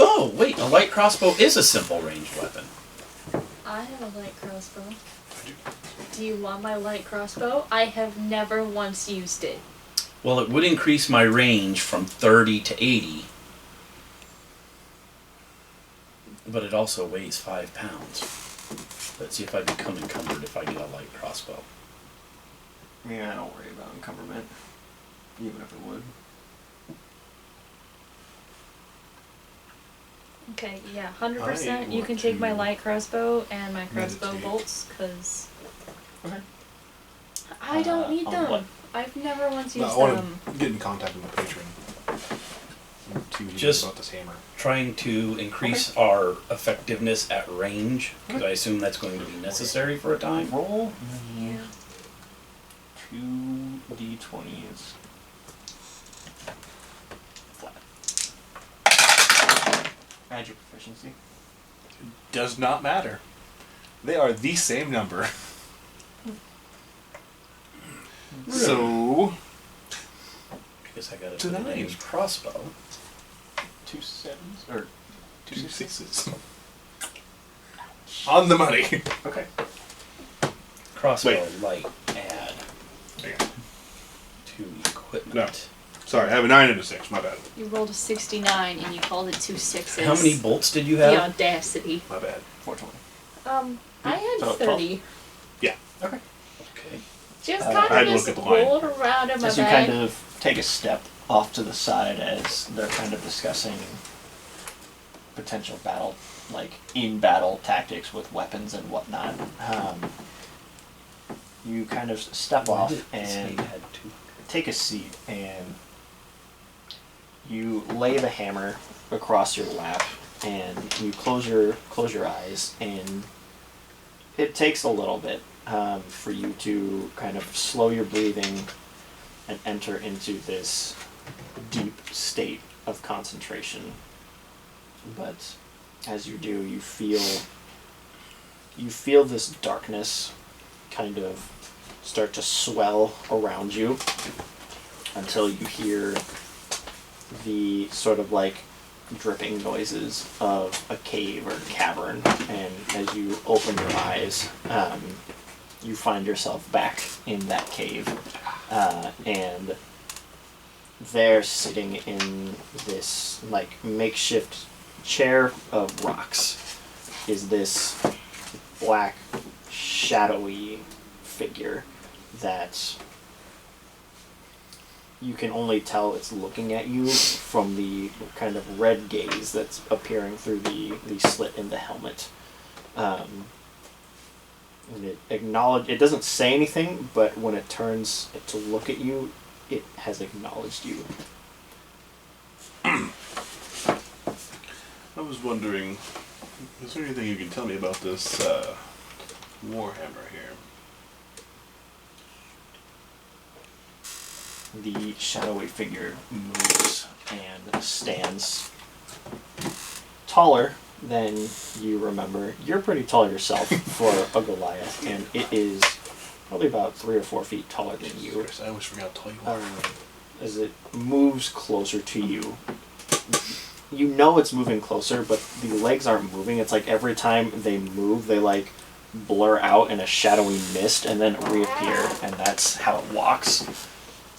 Oh, wait, a light crossbow is a simple ranged weapon. I have a light crossbow. Do you want my light crossbow? I have never once used it. Well, it would increase my range from 30 to 80. But it also weighs 5 pounds. Let's see if I become encumbered if I get a light crossbow. Yeah, don't worry about encumberment, even if it would. Okay, yeah, I 100%. You want can take my to light crossbow and my crossbow meditate. bolts, because Okay. I don't need on them. what? I've never once No, used I want them. to get in contact with my patron. To Just- about this hammer. Trying to increase our effectiveness at range, because I assume that's going to be necessary for a time. Roll Yeah. 2d20s. Flat. Add your proficiency. Does not matter. They are the same number. So Because I got It's a to put it in 9. his crossbow. 2 sevens or 2 6s. On the money. Okay. Crossbow Wait. light add Okay. to equipment. No. Sorry, I have a 9 and a 6. My bad. You rolled a 69 and you called it 2 6s. How many bolts did you The have? audacity. My bad. 420. I had So, 30. Yeah. Okay. Okay. Just I kind had of to just look at the line. rolled around in my As you bag. kind of take a step off to the side as they're kind of discussing potential battle, like in-battle tactics with weapons and whatnot, you kind of step Why off did it say and you had 200? take a seat, and you lay the hammer across your lap, and you close your eyes, and it takes a little bit for you to kind of slow your breathing and enter into this deep state of concentration. But as you do, you feel this darkness kind of start to swell around you until you hear the sort of like dripping noises of a cave or cavern, and as you open your eyes, you find yourself back in that cave, and there, sitting in this like makeshift chair of rocks, is this black shadowy figure that you can only tell it's looking at you from the kind of red gaze that's appearing through the slit in the helmet. And it doesn't say anything, but when it turns to look at you, it has acknowledged you. I was wondering, is there anything you can tell me about this Warhammer here? The shadowy figure moves and stands taller than you remember. You're pretty tall yourself for a Goliath, and it is probably about 3 or 4 feet taller than you. I always forgot how tall you are. As it moves closer to you, you know it's moving closer, but the legs aren't moving. It's like every time they move, they like blur out in a shadowy mist and then reappear, and that's how it walks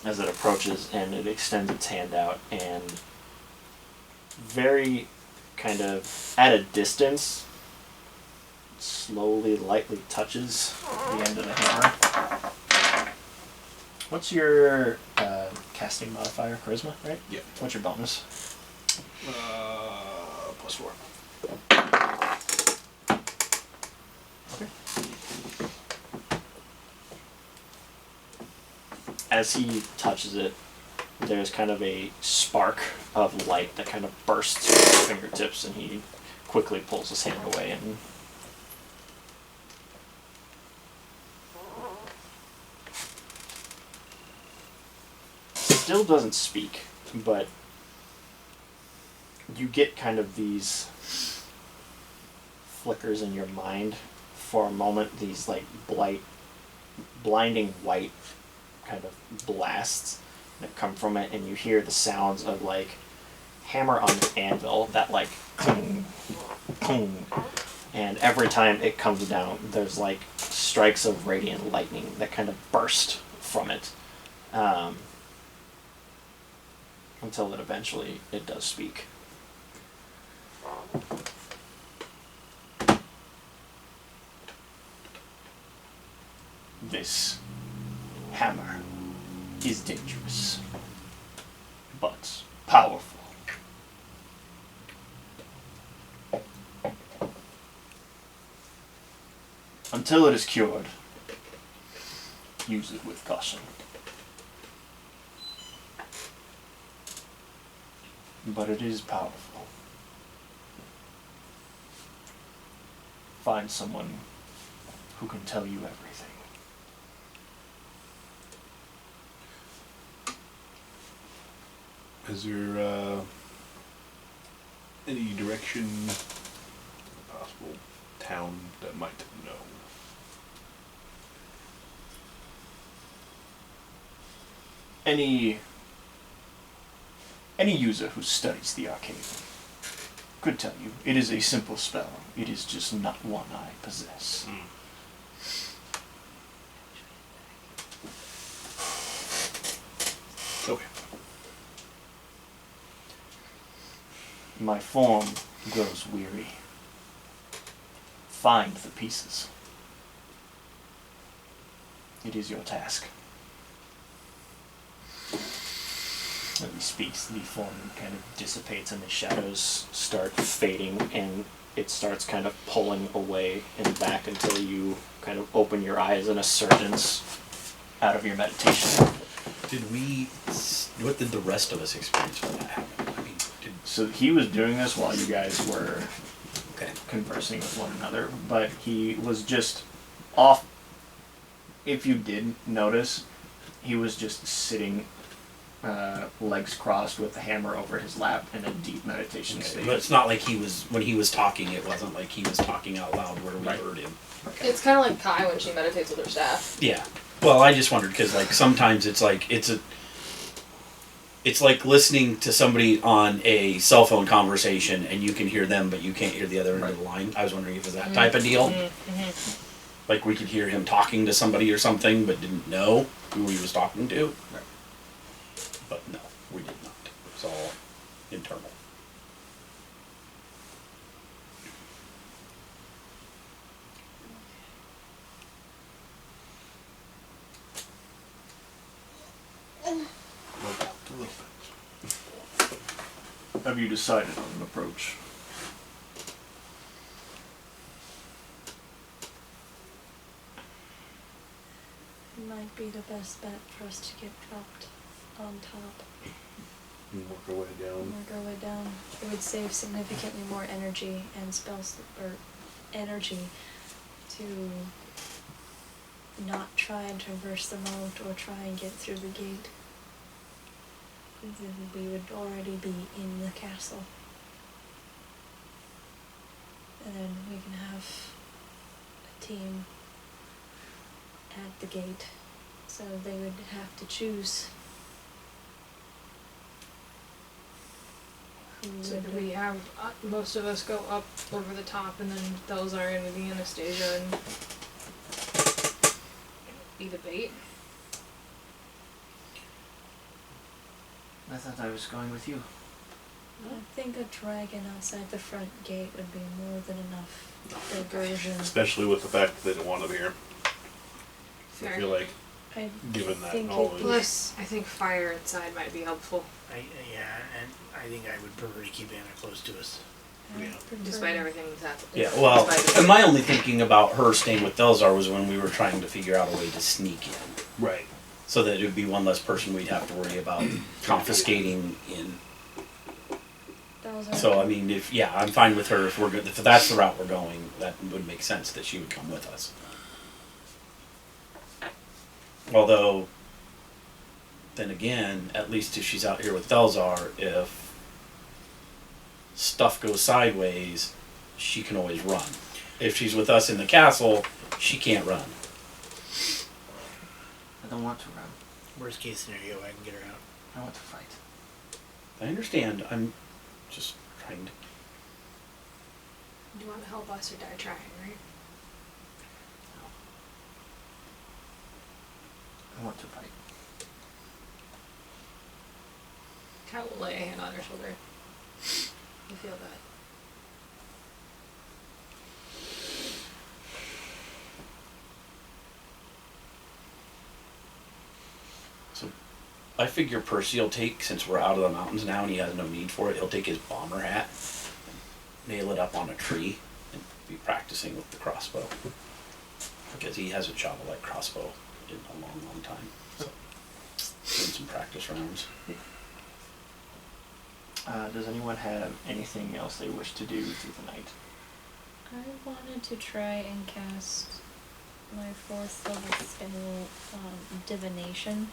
as it approaches, and it extends its hand out, and very kind of at a distance, slowly, lightly touches the end of the hammer. What's your casting modifier? Charisma, right? Yeah. What's your bonus? +4. Okay. As he touches it, there's kind of a spark of light that kind of bursts from his fingertips, and he quickly pulls his hand away and still doesn't speak, but you get kind of these flickers in your mind for a moment, these like blinding white kind of blasts that come from it, and you hear the sounds of like hammer on an anvil that like cling, cling, and every time it comes down there's like strikes of radiant lightning that kind of burst from it, until it eventually it does speak. This hammer is dangerous, but powerful. Until it is cured, use it with caution. But it is powerful. Find someone who can tell you everything. Is there any direction, possible town that might know? Any user who studies the arcane could tell you it is a simple spell. It is just not one I possess. Okay. My form grows weary. Find the pieces. It is your task. When he speaks, the form kind of dissipates and the shadows start fading, and it starts kind of pulling away and back until you kind of open your eyes in a surgence out of your meditation. What did the rest of us experience when that happened? I mean, So he was doing this while you guys were okay. conversing with one another, but he was just off. If you did notice, he was just sitting, legs crossed with the hammer over his lap in a deep meditation state. But it's not like when he was talking, it wasn't like he was talking out loud where we heard him. Okay. It's kind of like Kai when she meditates with her staff. Yeah. Well, I just wondered because like sometimes it's like it's like listening to somebody on a cell phone conversation and you can hear them but you can't hear the other end of the line. I was wondering if it was that type of deal. Like we could hear him talking to somebody or something but didn't know who he was talking to. Right. But no, we did not. It's all internal. Have you decided on an approach? It might be the best bet for us to get dropped on top. And work our way down. Work our way down. It would save significantly more energy and spells or energy to not try and traverse the moat or try and get through the gate. Then we would already be in the castle. And then we can have a team at the gate. So they would have to choose who So would do we have most of us go up over the top and then those are in with the Anastasia and be the bait? I thought I was going with you. I think a dragon outside the front gate would be more than enough diversion. Especially with the fact that they don't want them here. Fair. I feel like, I given that think knowledge. it'd Plus, I think fire inside might be helpful, Yeah, and I think I would prefer to keep Anna close to us. be, Yeah. despite everything that's happened. Yeah, well, Despite and my only thinking about her staying with Delzar was when we were trying to figure out a way to sneak in. Right. So that it would be one less person we'd have to worry about confiscating in. So I mean, I'm fine with her if we're good. If that's the route we're going, that would make sense that she would come with us. Although, then again, at least if she's out here with Delzar, if stuff goes sideways, she can always run. If she's with us in the castle, she can't run. I don't want to run. Worst case scenario, I can get her out. I want to fight. I understand. I'm just trying to. You want to help us or die trying, right? I want to fight. Kat will lay a hand on her shoulder. You feel that? I figure Percy will take, since we're out of the mountains now and he has no need for it, he'll take his bomber hat, nail it up on a tree, and be practicing with the crossbow. Because he hasn't shot a light crossbow in a long, long time. So, doing some practice rounds. Does anyone have anything else they wish to do through the night? I wanted to try and cast my 4th level spell, divination.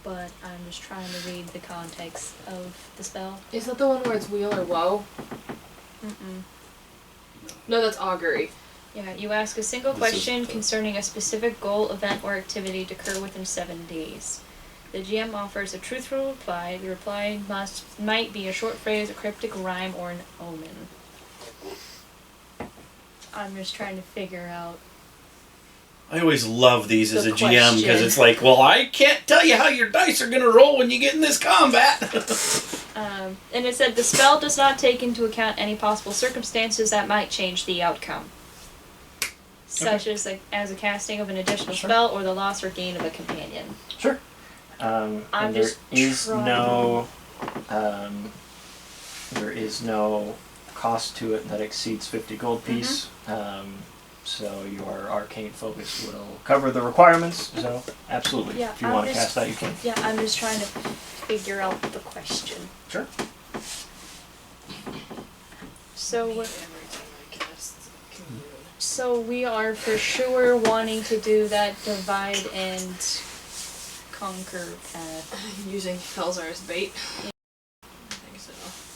But I'm just trying to read the context of the spell. Is that the one where it's wheel or woe? Mm-mm. No, that's augury. Yeah, you ask a single This question is the- concerning a specific goal, event, or activity to occur within 7 days. The GM offers a truthful reply. The reply might be a short phrase, a cryptic rhyme, or an omen. I'm just trying to figure out. I always love these as The a GM because question. it's like, well, I can't tell you how your dice are going to roll when you get in this combat. And it said the spell does not take into account any possible circumstances that might change the outcome, such as a casting of an additional Sure. spell or the loss or gain of a companion. Sure. I'm And there just is trying. there is no cost to it that exceeds 50 gold piece. So your arcane focus will cover the requirements. So absolutely, Yeah, if you I'm want to just- cast that, you can. Yeah, I'm just trying to figure out the question. Sure. So we are for sure wanting to do that divide and conquer path. Using Felzar as bait. I think so.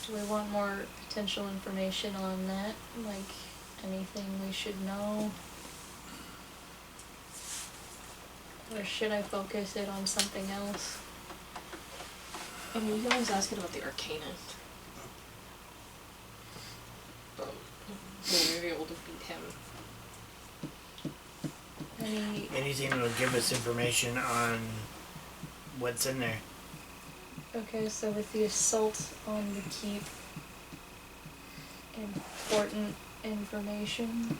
Do we want more potential information on that? Like anything we should know? Or should I focus it on something else? I mean, you can always ask it about the Arcana. But we may be able to beat him. Anything that'll give us information on what's in there. Okay, so with the assault on the keep, important information.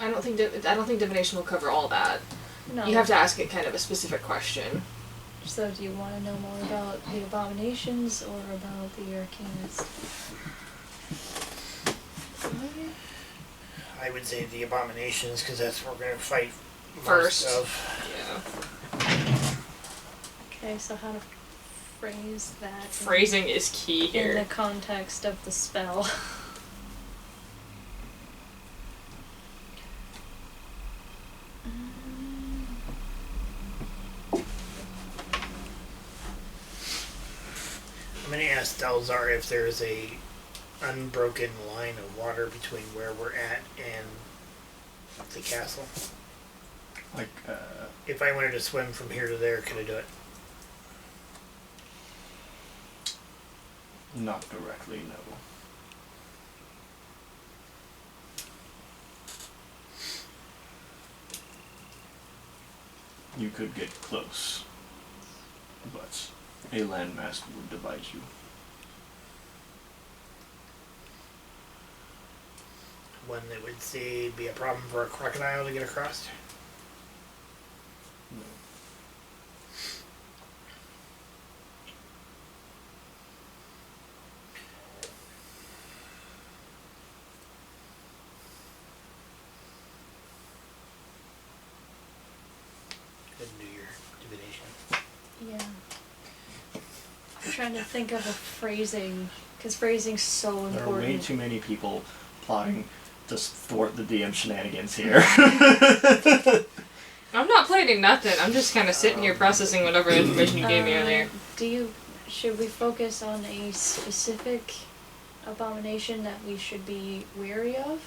I don't think divination will cover all that. No. You have to ask it kind of a specific question. So do you want to know more about the abominations or about the arcanist? I would say the abominations, because that's what we're going to fight First. most of. Yeah. Okay, so how to phrase that? Phrasing is key in here. the context of the spell. I'm going to ask Delzar if there's a unbroken line of water between where we're at and the castle. Like, If I wanted to swim from here to there, could I do it? not directly, no. You could get close, but a landmass would divide you. One that would say be a problem for a crocodile to get across? No. Couldn't do your divination. Yeah. I'm trying to think of a phrasing, because phrasing's so There are way important. too many people plotting to thwart the DM shenanigans here. I'm not planning nothing. I'm just kind of sitting here processing whatever information you gave me earlier. Should we focus on a specific abomination that we should be wary of?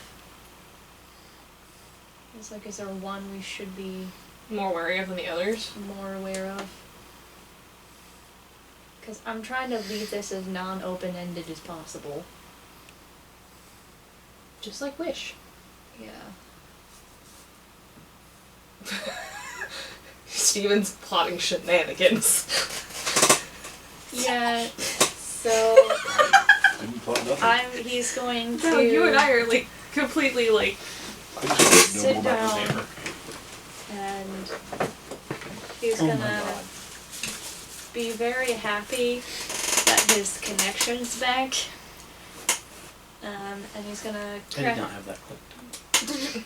It's like, is there one we should be More wary of than the others. more aware of? Because I'm trying to leave this as non-open-ended as possible. Just like Wish. Yeah. Steven's plotting shenanigans. Yeah, so Didn't plot nothing. he's going to No, you and I are like completely like. I just wanted to know sit more about his down. neighbor. and he's Oh my gonna god. be very happy that his connection's back. And he's gonna I did not have that clicked.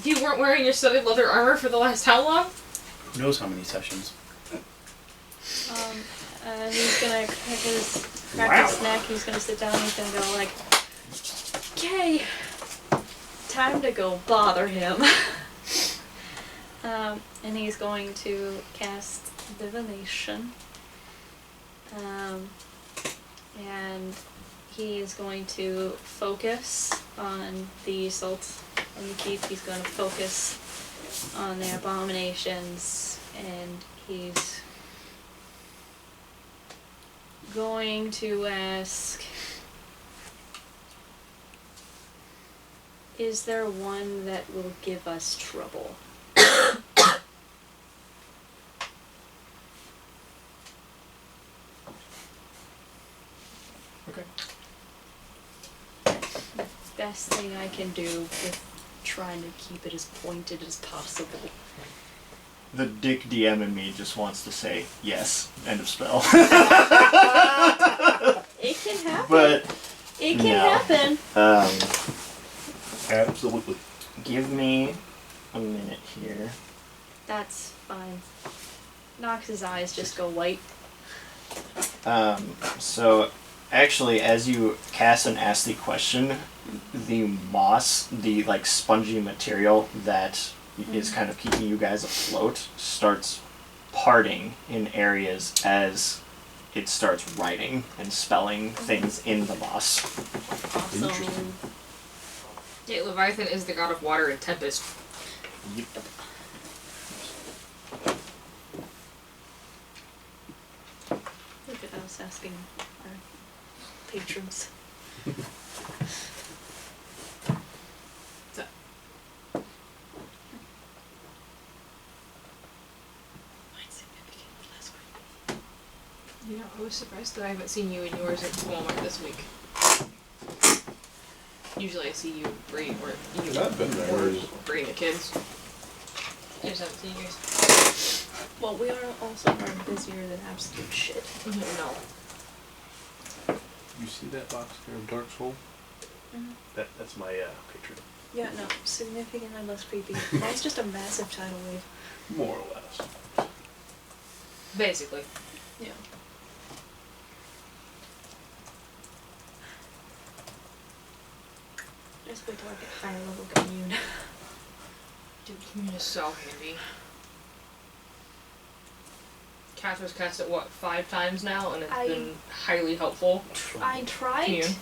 You weren't wearing your studded leather armor for the last how long? Who knows how many sessions? He's gonna crack his neck, he's gonna sit down, he's gonna go like, okay, time to go bother him. And he's going to cast divination. And he is going to focus on the salt and the keep. He's going to focus on the abominations, and he's going to ask, is there one that will give us trouble? Okay. Best thing I can do with trying to keep it as pointed as possible. The Dick DM in me just wants to say yes. End of spell. It can happen. But it can no. happen. Absolutely. Give me a minute here. That's fine. Nox's eyes just go white. So actually, as you cast and ask the question, the moss, the like spongy material that is kind of keeping you guys afloat, starts parting in areas as it starts writing and spelling things in the moss. Awesome. Interesting. Yeah, Leviathan is the god of water and tempest. Yep. Look at us asking our patrons. So, Mine's significantly less creepy. you know, I was surprised that I haven't seen you in yours at Walmart this week. Usually I see you bring or you I've been there. or bring the kids. I just haven't seen you guys. Well, we are also busier than absolute shit. No. You see that box there of Dark Soul? Mhm. That's my patron. Yeah, no, significantly less creepy. Mine's just a massive tidal wave. More or less. Basically. Yeah. Just wait till I get higher level commune. Dude, commune is so handy. Catherine's cast it, what, 5 times now? And it's been highly helpful. I tried. Commune.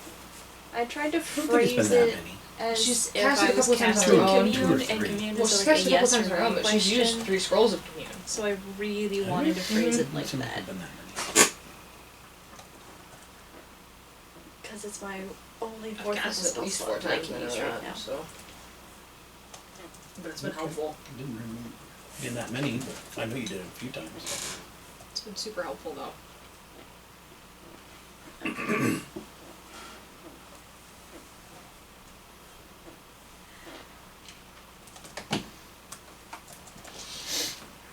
I tried to I don't think it's phrase been that it many. as She's if cast it I a was couple times casting on her own. Two or commune, and three. commune Well, is she's like cast a it a couple yes or times on her no own, but she's used question. 3 scrolls of commune. So I really Have wanted you? to phrase it It like seems to that. have been that many. Because it's my only I've fourth cast it at spell least slot 4 that I times can in use a right row, now. so. But it's been helpful. I didn't remember being that many, but I know you did it a few times. It's been super helpful though.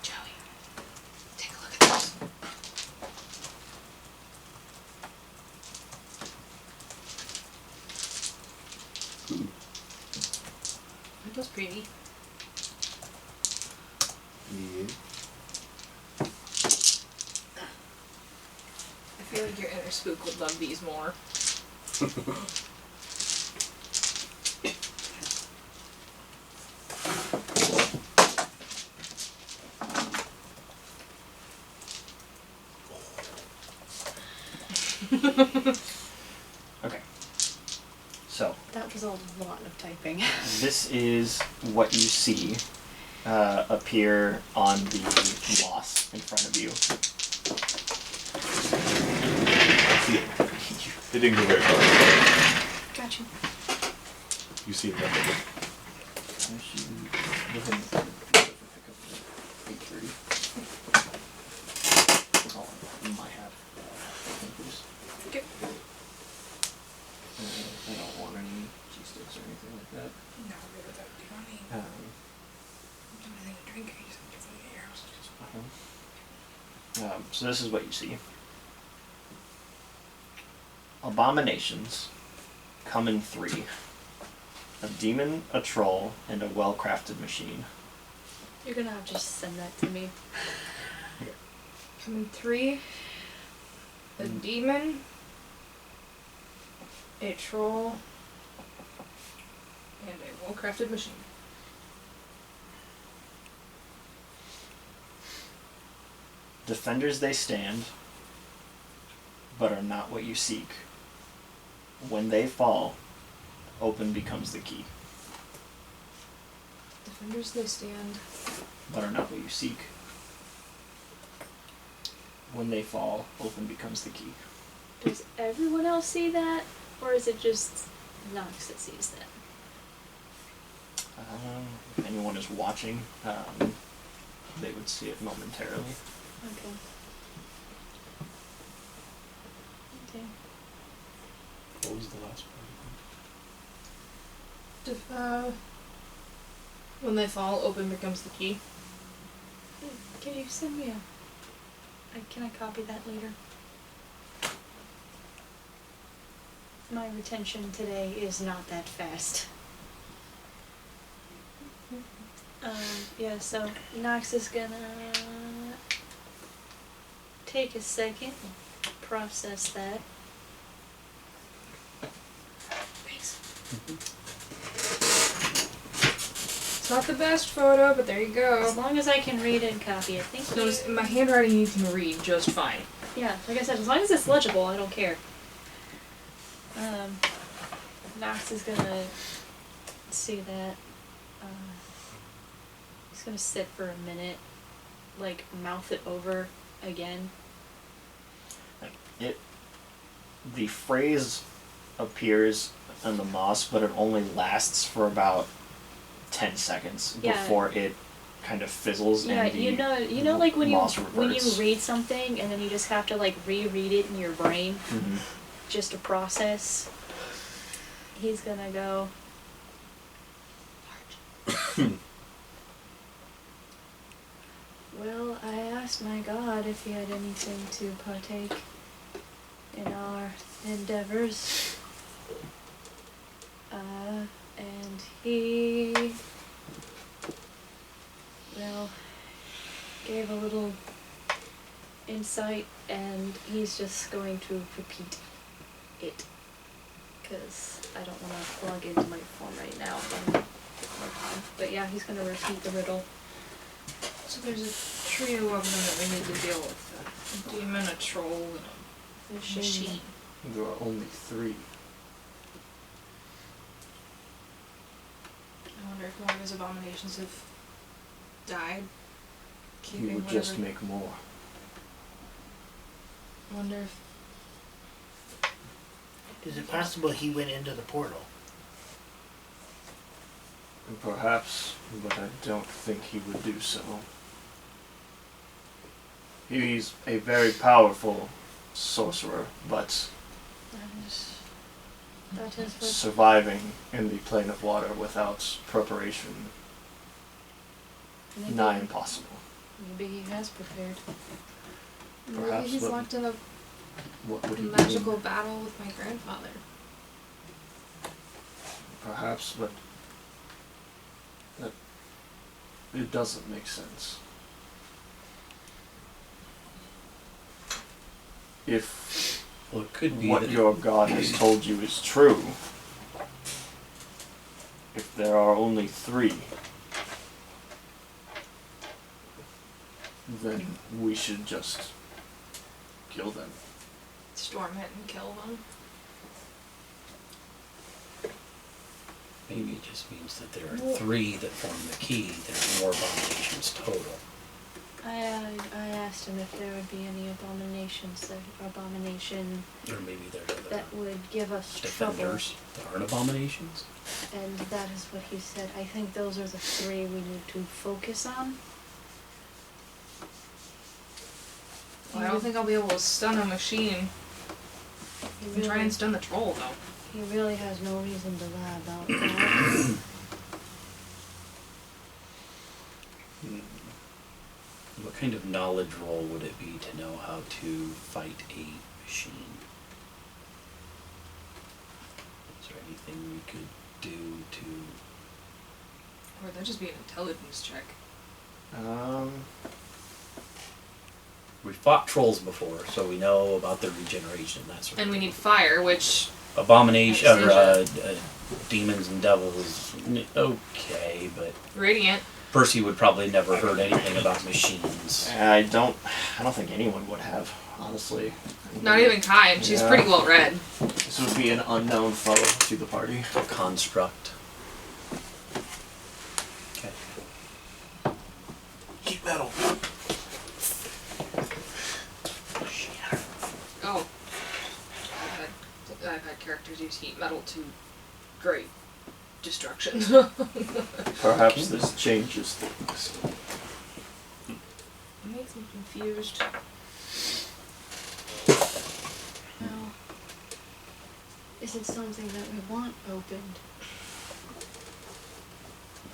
Joey, take a look at this. It was pretty. Yeah. I feel like your inner spook would love these more. Okay. So That was a lot of typing. this is what you see appear on the moss in front of you. See it. It didn't go very far. Got you. You see it nothing. Okay. I don't want any cheese sticks or anything like that. No, we're good without. Do you want any? Um, Do you want anything to drink? So this is what you see. Abominations come in 3. A demon, a troll, and a well-crafted machine. You're gonna have to just send that to me. Come in 3. A demon, a troll, and a well-crafted machine. Defenders they stand, but are not what you seek. When they fall, open becomes the key, Defenders they stand. but are not what you seek. When they fall, open becomes the key. Does everyone else see that? Or is it just Nox that sees that? If anyone is watching, they would see it momentarily. Okay. Okay. What was the last part? When they fall, open becomes the key. Can you send me can I copy that later? My retention today is not that fast. Yeah, so Nox is gonna take a second, process that. Thanks. It's not the best photo, but there you go. As long as I can read and copy it, thank you. Notice my handwriting you can read just fine. Yeah, like I said, as long as it's legible, I don't care. Nox is gonna see that. He's gonna sit for a minute, like mouth it over again. The phrase appears in the moss, but it only lasts for about 10 seconds Yeah. before it kind of fizzles Yeah, and the you know, like when you moss reverts. read something and then you just have to like reread it in your brain, Mhm. just to process. He's gonna go. Well, I asked my God if he had anything to partake in our endeavors. And he, well, gave a little insight, and he's just going to repeat it. Because I don't want to plug into my phone right now. But yeah, he's going to repeat the riddle. So there's a trio of them that we need to deal with. A demon, a troll, and a machine. There are only 3. I wonder if one of his abominations have died. You Keeping would just whatever- make more. I wonder if Is it possible he went into the portal? Perhaps, but I don't think he would do so. He's a very powerful sorcerer, but That is what surviving in the plane of water without preparation, nigh impossible. maybe he has prepared. maybe Perhaps he's what- locked in a What would he magical mean? battle with my grandfather. Perhaps, but that it doesn't make sense. If Well, it could be what that your God has told you is true, if there are only 3, then we should just kill them. Storm it and kill them. maybe it just means that there are 3 that form the key. There's more abominations total. I asked him if there would be any abomination Or maybe there's other that would give us trouble. defenders that aren't abominations. And that is what he said. I think those are the 3 we need to focus on. Well, I don't think I'll be able to stun a machine. He I can try really, and stun the troll, though. he really has no reason to lie about that. What kind of knowledge roll would it be to know how to fight a machine? Is there anything we could do to... Or that'd just be an intelligence check. We fought trolls before, so we know about their regeneration and that sort of And we thing. need fire, which... Abomination, or Precision. demons and devils, okay, but Radiant. Percy would probably never heard anything about machines. I don't think anyone would have, honestly. Not even Kai, and she's Yeah. pretty well read. This would be an unknown foe to the party. Construct. Okay. Heat metal. Oh. I've had characters use heat metal to great destruction. Perhaps this changes things. It makes me confused. Now, is it something that we want opened?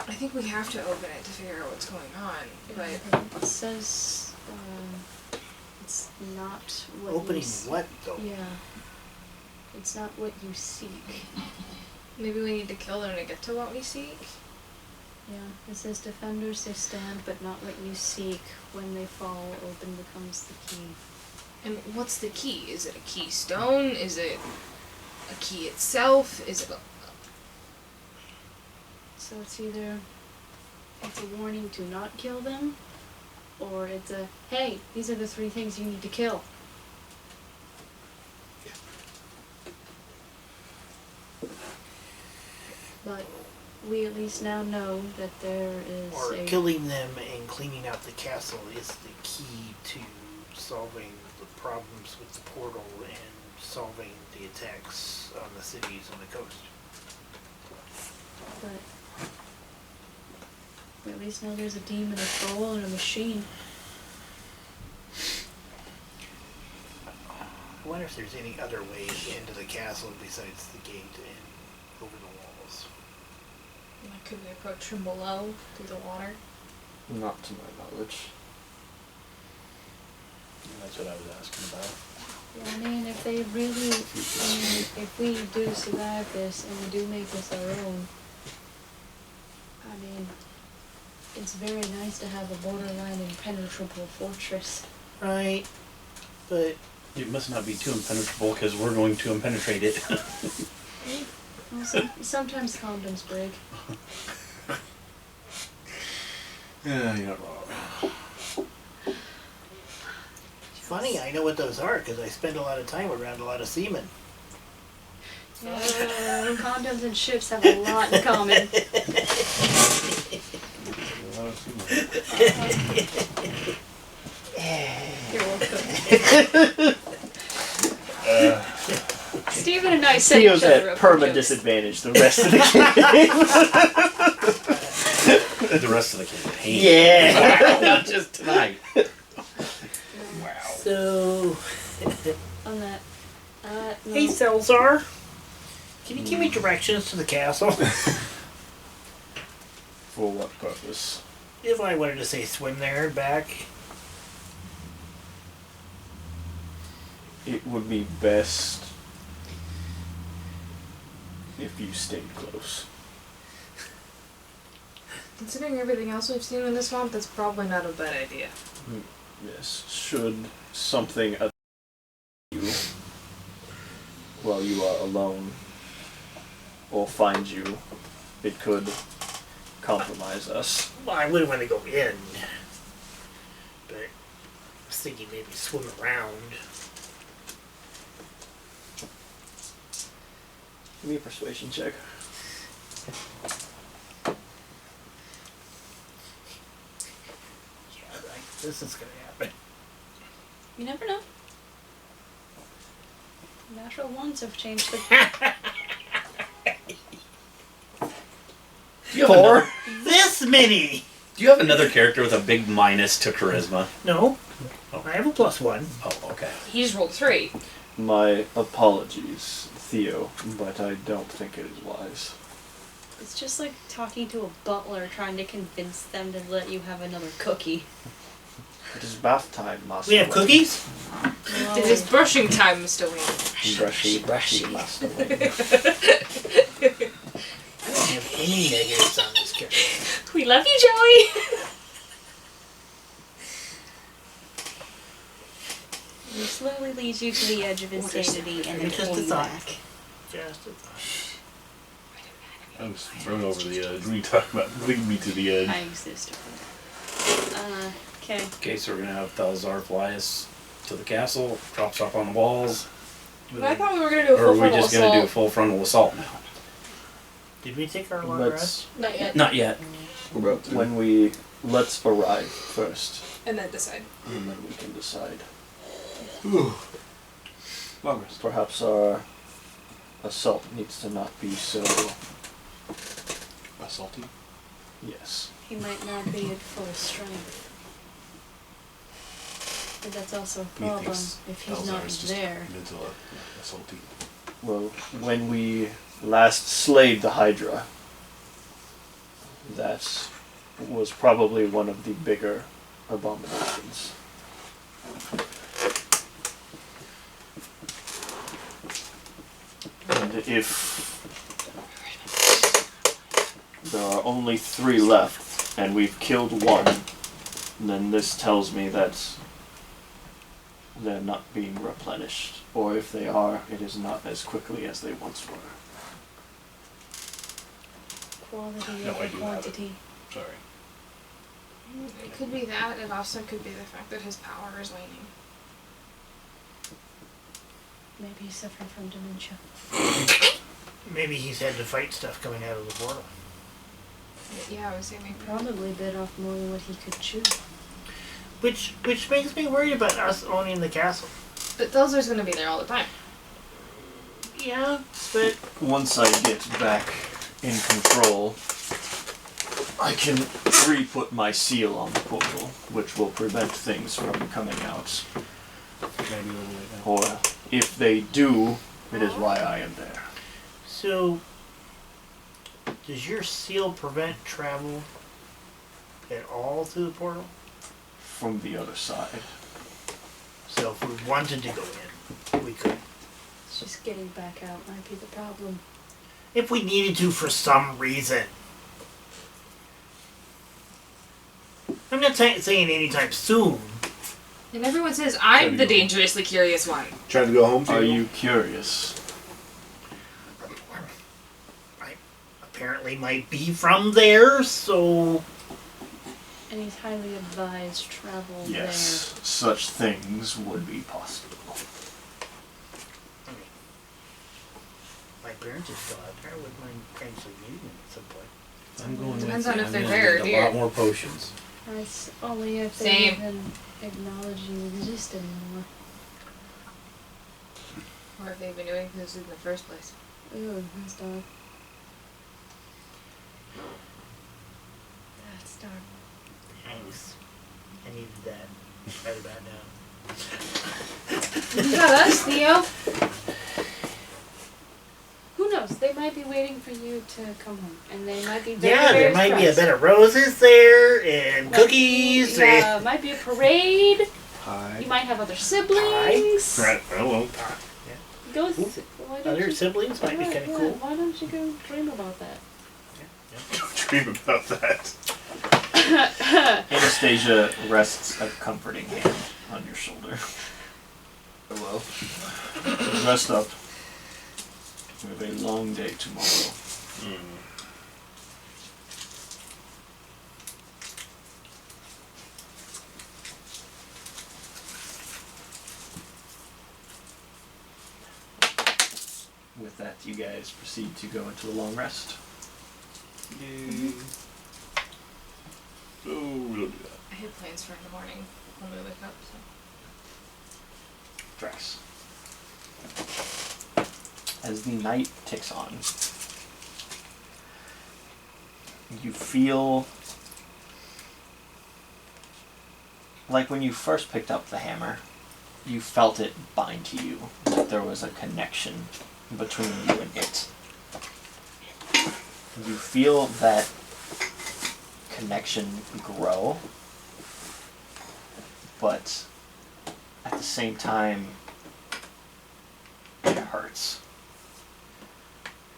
I think we have to open it to figure out what's going on. But It says it's not what Opening you what, though? Yeah. It's not what you seek. maybe we need to kill them to get to what we seek. Yeah. It says defenders they stand, but not what you seek. When they fall, open becomes the key. And what's the key? Is it a keystone? Is it a key itself? Is it a... So it's either it's a warning to not kill them, or it's a hey, these are the 3 things you need to kill. But we at least now know that there is Or a killing them and cleaning out the castle is the key to solving the problems with the portal and solving the attacks on the cities on the coast. but we at least know there's a demon, a troll, and a machine. I wonder if there's any other ways into the castle besides the gate and over the walls. Like, could we approach from below through the water? Not to my knowledge. That's what I was asking about. Yeah, I mean, if they really, if we do survive this and we do make this our own, I mean, it's very nice to have a borderline impenetrable fortress. Right, but It must not be too impenetrable because we're going to impenetrate it. Well, sometimes condoms break. Yeah, you're not wrong. it's funny, I know what those are because I spend a lot of time around a lot of seamen. Condoms and ships have a lot in common. You're welcome. Steven and I set Theo's each other at up for perma jokes. disadvantage the rest of the game. The rest of the campaign. Yeah. Not just tonight. So, On that. No. hey Selzar, can you give me directions to the castle? For what purpose? If I wanted to say swim there and back. It would be best if you stayed close. Considering everything else we've seen in this swamp, that's probably not a bad idea. Yes. Should something attack you while you are alone or find you, it could compromise us. Well, I wouldn't want to go in, but I was thinking maybe swim around. Give me a persuasion check. Yeah, like, this is gonna happen. You never know. Natural ones have changed the. Do you have another, This many! do you have another character with a big minus to charisma? No, I have a +1. Oh, okay. He just rolled 3. My apologies, Theo, but I don't think it is wise. It's just like talking to a butler trying to convince them to let you have another cookie. It is bath time, Master. We have Wayne. cookies? It is brushing time, Mr. Wayne. Brushy, Master Wayne. I don't have any negatives on this character. We love you, Joey. He slowly leads you to the edge of insanity and then It's just pull a you thought. back. Just a thought. I was thrown over the edge when you talk about leading me to the edge. I exist. Okay. Okay, so we're gonna have Thalzar fly us to the castle, drops off on the walls. But I thought we were gonna do a Or are full we frontal just gonna do a assault. full frontal assault now? Did we take our long Let's rest? Not yet. Not yet. let's arrive first, And then decide. and then we can decide. Long rest. Perhaps our assault needs to not be so. Salty. He Yes. might not be at full strength. But that's also a Me problem thinks if he's Elzar not is just there. mental salty. Well, when we last slayed the Hydra, that was probably one of the bigger abominations. And if there are only 3 left, and we've killed one, then this tells me that they're not being replenished. Or if they are, it is not as quickly as they once were. Quality No, I over do have it. quantity. Sorry. It could be that. It also could be the fact that his power is waning. Maybe he's suffering from dementia. Maybe he's had to fight stuff coming out of the portal. Yeah, I was saying maybe. Probably bit off more than what he could chew. Which makes me worried about us owning the castle. But Thalzar's gonna be there all the time. Yeah, but Once I get back in control, I can re-put my seal on the portal, which will prevent things from coming out. Maybe a little late now. Or if they do, it is why I am there. so does your seal prevent travel at all through the portal? From the other side. So if we wanted to go in, we could. It's just getting back out might be the problem. If we needed to for some reason. I'm not saying anytime soon. And everyone says I'm the dangerously curious one. Trying to go home? Are Theo? you curious? I apparently might be from there, so And he's highly advised travel Yes, such things would be possible. I mean, my parents are still out there. I wouldn't mind potentially meeting them at some point. I'm going Depends with on you. if I'm they're gonna there or need here. a lot more potions. there. It's only if they Same. even acknowledge you exist anymore. Or if they've been doing this in the first place. Ooh, that's dark. That's dark. Thanks. I needed that. Right about now. You got us, Theo. Who knows? They might be waiting for you to come home, and they might be very, Yeah, very there might be a surprised. bed of roses there and cookies. Yeah, might be a parade. You Hi. might have other siblings. Right. Hello. Go. Why don't Other you? siblings might be Yeah, kind of yeah, cool. Why don't you go dream about that? Don't dream about that. Anastasia rests a comforting hand on your shoulder. Well, rest up. We have a long day tomorrow. With that, you guys proceed to go into a long rest. Yay. Oh, we don't do that. I had plans for in the morning when we wake up, so. Drex. As the night ticks on, you feel like when you first picked up the hammer, you felt it bind to you, that there was a connection between you and it. You feel that connection grow, but at the same time, it hurts.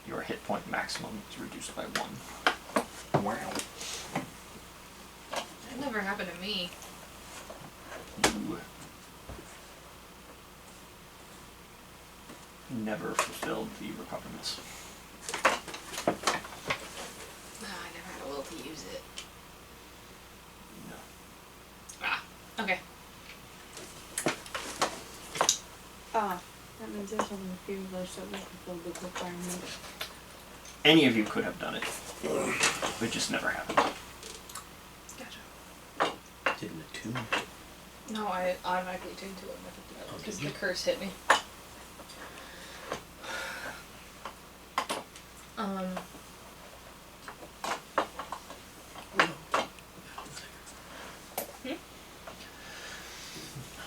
Your hit point maximum is reduced by 1. Wow. That never happened to me. You never fulfilled the requirements. I never had a will to use it. No. Okay. That means there's only a few of us that will fulfill the requirement. Any of you could have done it. It just never happened. Gotcha. Didn't attune. No, I automatically tuned to it because did the you? curse hit me.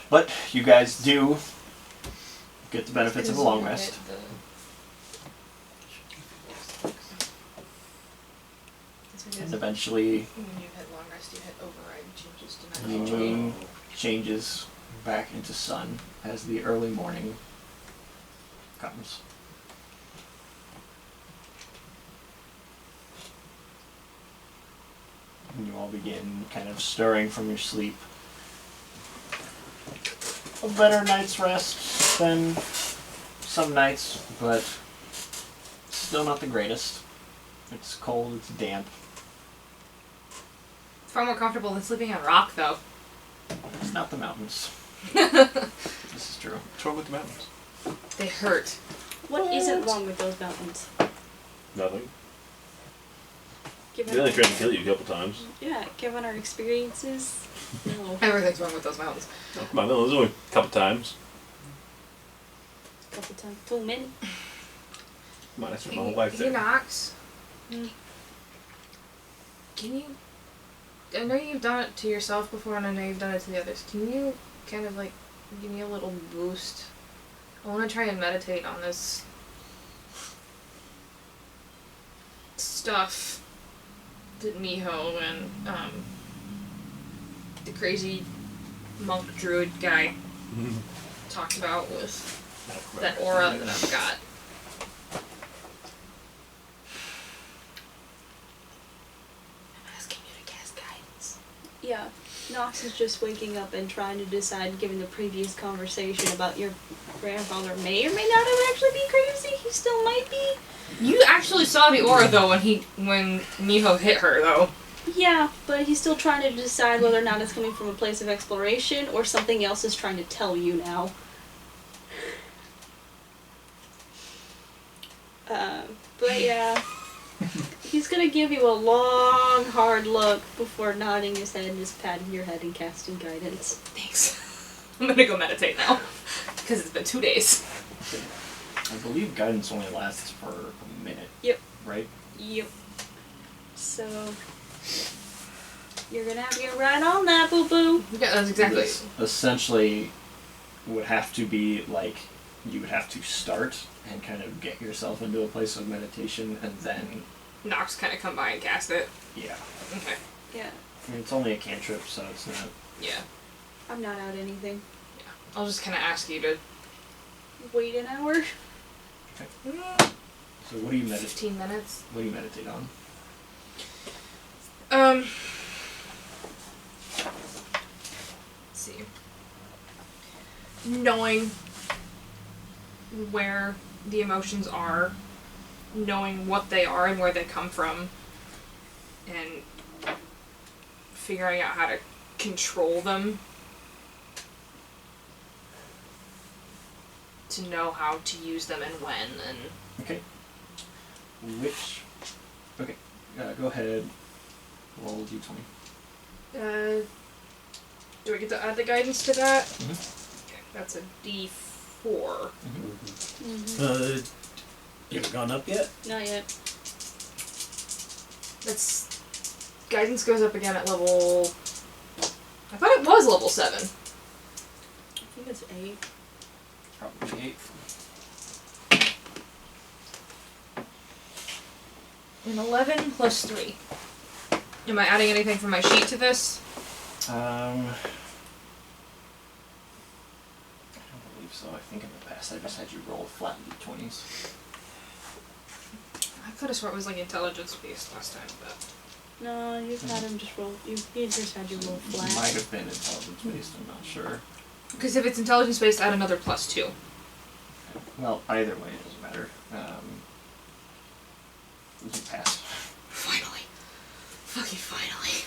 But you guys do get the benefits of a long You rest. hit the- And eventually When you hit long rest, you hit override changes to the night. moon changes back into sun as the early morning comes. And you all begin kind of stirring from your sleep. A better night's rest than some nights, but still not the greatest. It's cold, it's damp. Far more comfortable than sleeping on rock, though. It's not the mountains. This is true. What's wrong with the mountains? They hurt. What isn't wrong with those mountains? Nothing. Given They only tried to kill you a couple times. yeah, given our experiences, no. Everything's wrong with those mountains. Come on, no, it was only a couple times. Couple times, too many. Come on, I spent my whole life Hey, there. Knox. Mm. Can you... I know you've done it to yourself before, and I know you've done it to the others. Can you kind of, like, give me a little boost? I want to try and meditate on this stuff that Miho and, the crazy monk druid guy talked about with that aura that I've got. I'm asking you to cast guidance. Yeah, Nox is just waking up and trying to decide, given the previous conversation about your grandfather may or may not have actually be crazy. He still might be. You actually saw the aura though when Miho hit her though. Yeah, but he's still trying to decide whether or not it's coming from a place of exploration or something else is trying to tell you now. But yeah, he's gonna give you a long, hard look before nodding his head and just patting your head and casting guidance. Thanks. I'm gonna go meditate now. Because it's been 2 days. I believe guidance only lasts for a minute. Yep. Right? Yep. So, you're gonna have to get right on that, boo-boo. Yeah, that's exactly. This essentially would have to be like, you would have to start and kind of get yourself into a place of meditation and then, Nox kind of come by and cast it. yeah. Okay. Yeah, I mean, it's only a cantrip, so it's not. Yeah. I'm not out anything. I'll just kind of ask you to... Wait an hour. So what do you meditate? 15 minutes. What do you meditate on? Let's see. Knowing where the emotions are, knowing what they are and where they come from, and figuring out how to control them. To know how to use them and when, and... Okay. Which... Okay. Go ahead. Roll d20. Do I get to add the guidance to that? Mhm. Okay, that's a D4. You haven't gone up yet? Not yet. That's... Guidance goes up again at level... I thought it was level 7. I think it's 8. Probably 8. And 11 plus 3. Am I adding anything from my sheet to this? think in the past I just had you roll flat d20s. I could have sworn it was like intelligence based last time, but No, you've had him just roll. You just had you roll flat. Might have been intelligence based, I'm not sure. because if it's intelligence based, add another +2. Well, either way, it doesn't matter. You can pass. Finally, fucking finally.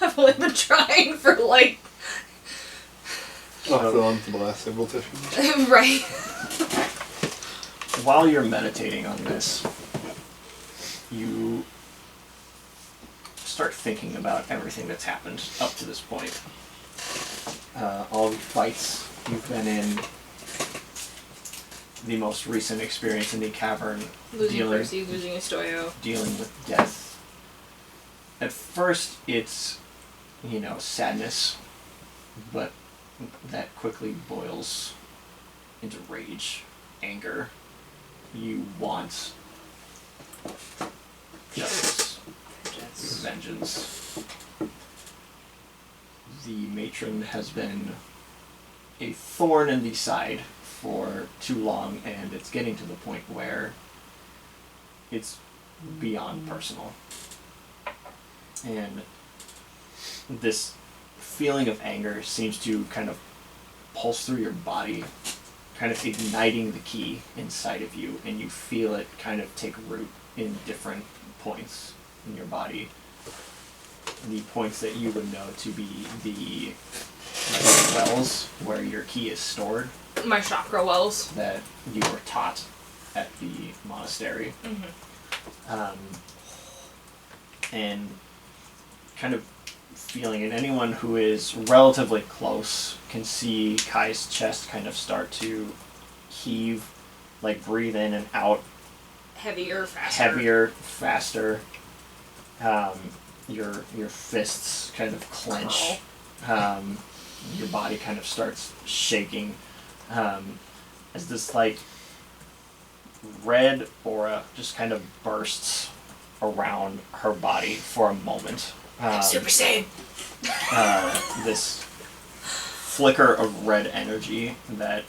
I've only been trying for like I'll fill in for the last several sessions. right. While you're meditating on this, you start thinking about everything that's happened up to this point. All the fights you've been in, the most recent experience in the cavern, Losing Percy, losing Estoyo. dealing with death. At first, it's, sadness, but that quickly boils into rage, anger. You want justice, vengeance. The Matron has been a thorn in the side for too long, and it's getting to the point where it's beyond personal. And this feeling of anger seems to kind of pulse through your body, kind of igniting the key inside of you, and you feel it kind of take root in different points in your body. The points that you would know to be the wells where your key is stored, My chakra wells. that you were taught at the monastery. And kind of feeling, and anyone who is relatively close can see Kai's chest kind of start to heave, like breathe in and out, Heavier, faster. heavier, faster. Your fists kind of clench. Your body kind of starts shaking. As this like red aura just kind of bursts around her body for a moment. Super Saiyan. This flicker of red energy that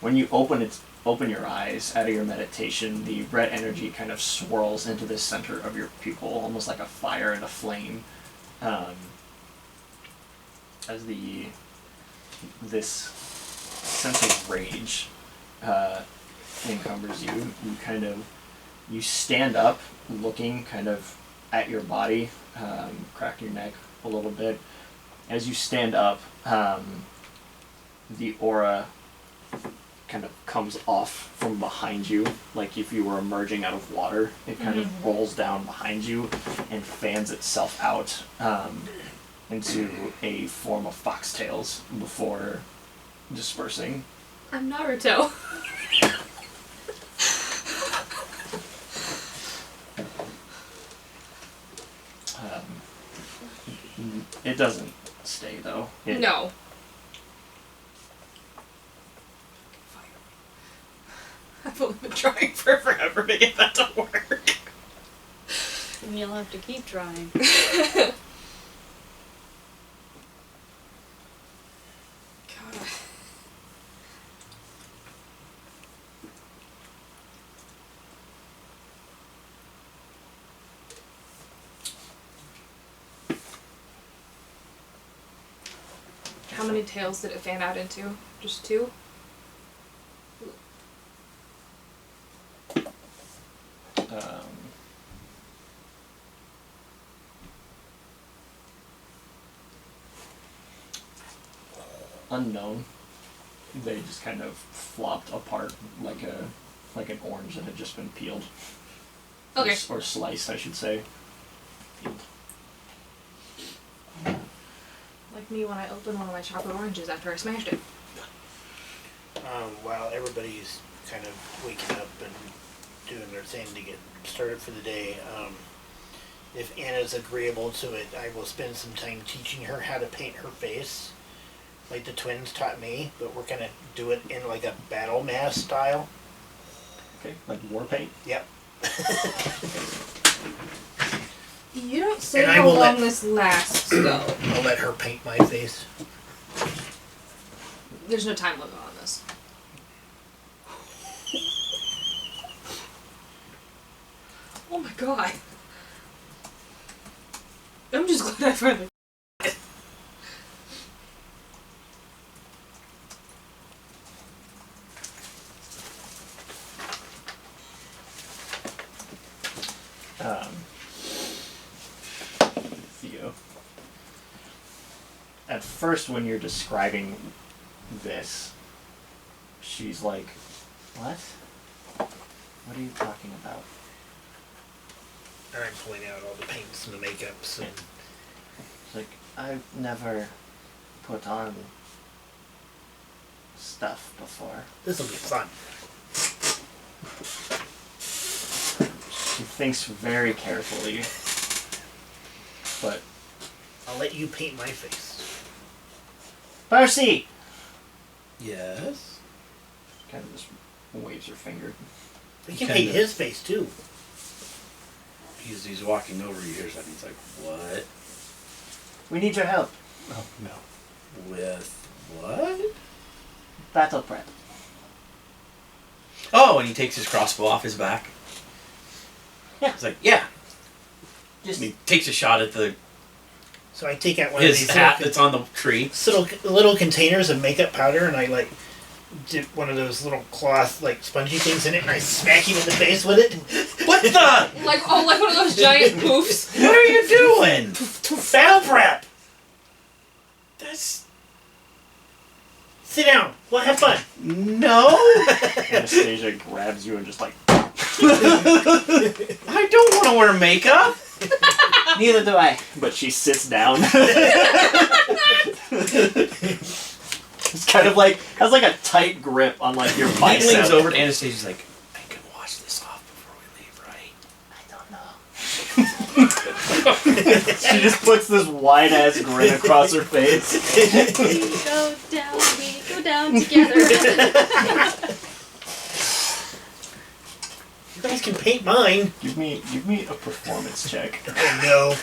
when you open your eyes out of your meditation, the red energy kind of swirls into the center of your pupil, almost like a fire and a flame. As this sense of rage encumbers you, you stand up, looking kind of at your body, crack your neck a little bit. As you stand up, the aura kind of comes off from behind you, like if you were emerging out of water. It kind of rolls down behind you and fans itself out into a form of foxtails before dispersing. I'm Naruto. It doesn't stay though. No. I've only been trying for forever to get that to work. And you'll have to keep trying. God. How many tails did it fan out into? Just 2? Unknown. They just kind of flopped apart like an orange that had just been peeled. Okay. Or sliced, I should say. Peeled. Like me when I opened one of my chocolate oranges after I smashed it. While everybody's kind of waking up and doing their thing to get started for the day, if Anna's agreeable to it, I will spend some time teaching her how to paint her face, like the twins taught me, but we're gonna do it in like a battle mask style. Okay, like war paint? Yep. You don't say And I how will long let- this lasts, though. I'll let her paint my face. There's no time limit on this. god. I'm just glad I finally. Theo. At first, when you're describing this, she's like, "What? What are you talking about?" And I'm pulling out all the paints and the makeups and It's like, "I've never put on stuff before." this will be fun. She thinks very carefully, but I'll let you paint my face. Percy Yes. kind of just waves her finger. We can Kinda. paint his face too. He's walking over here, so he's like, what? We need your help. Oh, no. With what? Battle prep. Oh, and he takes his crossbow off his back. Yeah. He's like, yeah. Just And he takes a shot at So I take out one of his these hat little, that's on the tree. little containers of makeup powder, and I like dip one of those little cloth like spongy things in it, and I smack him in the face with it. What the? Like one of those giant poofs. What are you doing? Battle prep. That's Sit down. We'll have fun. no. Anastasia grabs you and just like. I don't want to wear makeup. Neither do I. But she sits down. It's kind of like has like a tight grip on like your He bicep. leans over to Anastasia. He's like, I can wash this off before we leave, right? I don't know. She just puts this wide ass grin across her face. We go down together. You guys can paint mine. Give me a performance check. Oh no.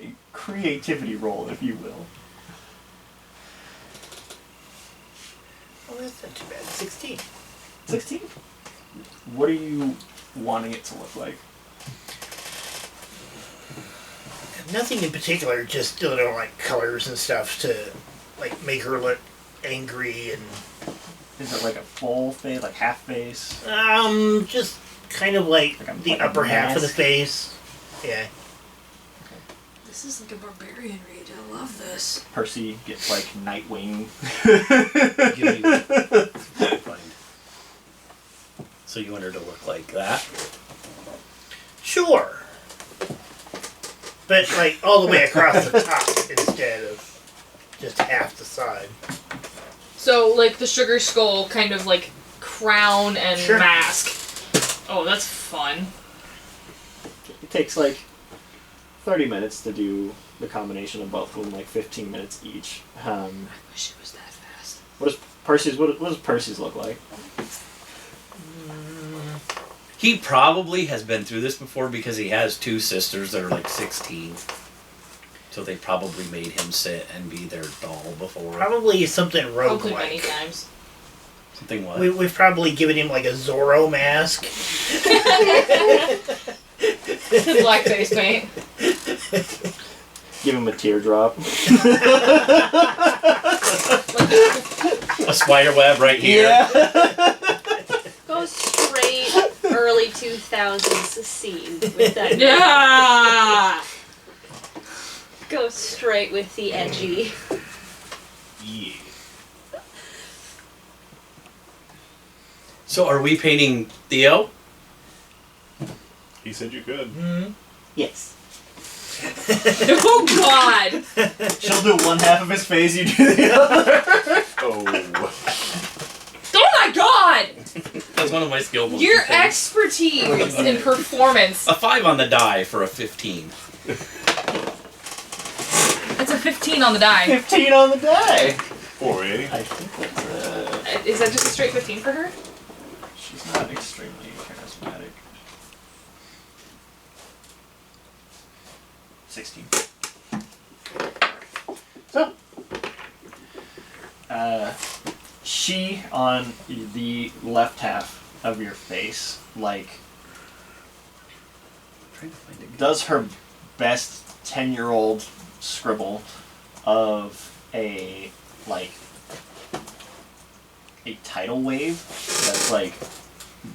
A creativity roll, if you will. Oh, that's not too bad. 16. 16? What are you wanting it to look like? Nothing in particular, just little like colors and stuff to like make her look angry and Is it like a full face, like half face? just kind of like the like a upper half of the mask? face. Yeah. This is like a barbarian raid. I love this. Percy gets like Nightwing. Give me. Fine. So you want her to look like that? Sure. But like all the way across the top instead of just half the side. So like the sugar skull kind of like crown and Sure. mask. Oh, that's fun. It takes like 30 minutes to do the combination of both of them, like 15 minutes each. I wish it was that fast. What does Percy's look like? He probably has been through this before because he has two sisters that are like 16. So they probably made him sit and be their doll before. Probably something Probably many roguelike. times. Something what? We've probably given him like a Zorro mask. Black face paint. Give him a teardrop. A spider web right here. Go straight early 2000s scene with that. Yeah. Go straight with the edgy. Yeah. So are we painting Theo? He said you could. Mm-hmm. Yes. Oh God. She'll do one half of his face, you do the other. Oh. Oh my God. That's one of my skill moves. Your expertise in performance. A 5 on the die for a 15. That's a 15 on the die. 15 on the die. Boy. I think that's Is that just a straight 15 for her? she's not extremely charismatic. 16. So, she on the left half of your face, like, Trying to find it. does her best 10-year-old scribble of a, like, a tidal wave that's, like,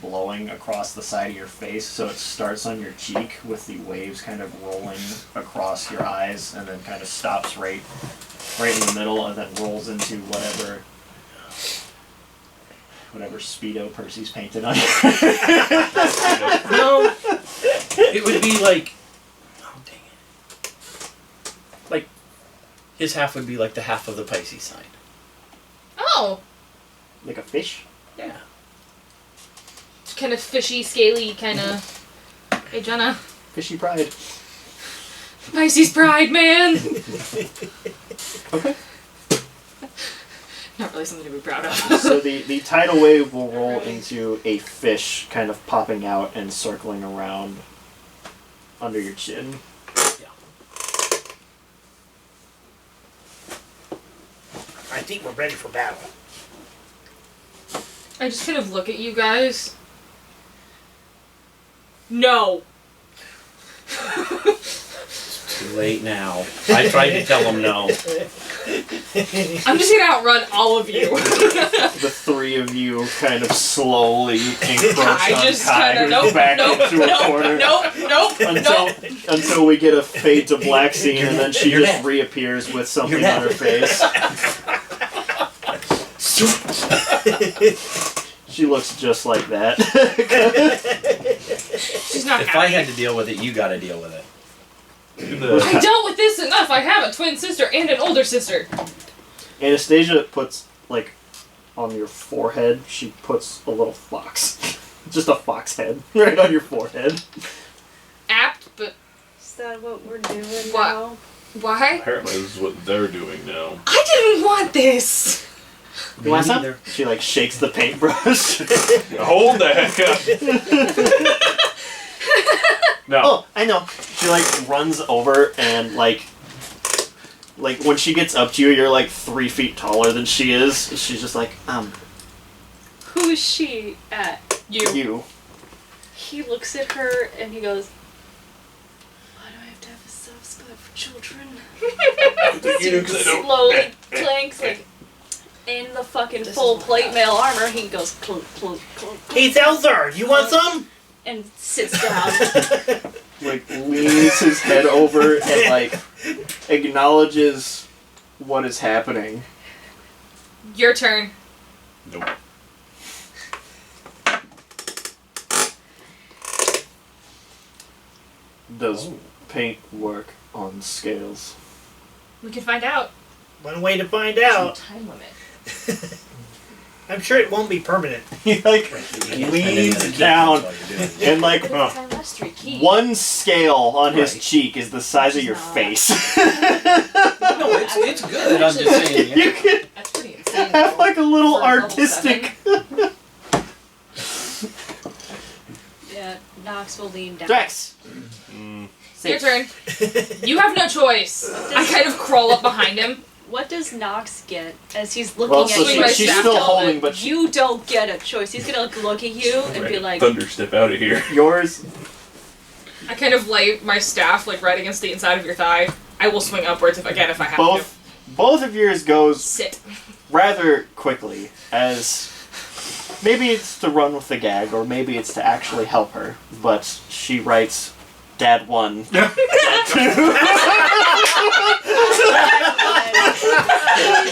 blowing across the side of your face. So it starts on your cheek with the waves kind of rolling across your eyes and then kind of stops right in the middle and then rolls into whatever Speedo Percy's painted on you. No, it would be like, oh dang it, like his half would be like the half of the Pisces sign. Oh, Like a fish? Yeah. kind of fishy, scaly, kind of. Hey, Jenna. Fishy pride. Pisces pride, man! Okay. Not really something to be proud of. So the tidal wave will roll into a fish kind of popping out and circling around under your chin. Yeah. I think we're ready for battle. I just kind of look at you guys. No! Too late now. I tried to tell him no. I'm just gonna outrun all of you. The three of you kind of slowly encroach I on just Kai, kind who's of back into a corner until we get a fade to black scene, and then she You're just dead. reappears with something You're on her face. She looks just like that. She's not If happy. I had to deal with it, you gotta deal with it. I dealt with this enough. I have a twin sister and an older sister. Anastasia puts, like, on your forehead, she puts a little fox. Just a fox head right on your forehead. Apt, but Is that what we're doing What? now? why? Apparently this is what they're doing now. I didn't want this. You want some? neither. She, like, shakes the paintbrush. Hold the heck up! No. Oh, I know. She, like, runs over and, like, when she gets up to you, you're, like, 3 feet taller than she is. She's just like, Who is she at? you. He looks at her and he goes, why do I have to have a soft spot for children? You do 'cause I don't. Slowly clanks like in the fucking full plate mail armor. He goes clunk, clunk, clunk, Hey, Zelzar, you want some? and sits down. Like, leans his head over and, like, acknowledges what is happening. Your turn. Nope. Does paint work on scales? We can find out. One way to find There's no out. time limit. I'm sure it won't be permanent. He, like, leans down and, like, But it's our last three keys. one scale on his Right. cheek is the size of your No. face. No, it's good. I'm just saying. You can That's pretty insane. have, like, a little For level artistic... Yeah, Nox will lean down. Drex! Your turn. You have no choice. I kind of crawl up behind him. What does Nox get as he's looking Well, at so you? my she's staff still helmet. holding, but You don't get a choice. He's gonna look at you and be like, Thunder, step out of here. yours... I kind of lay my staff like right against the inside of your thigh. I will swing upwards if I can, if I have Both of yours to. goes Sit. rather quickly, as maybe it's to run with the gag, or maybe it's to actually help her, but she writes Dad 1. He's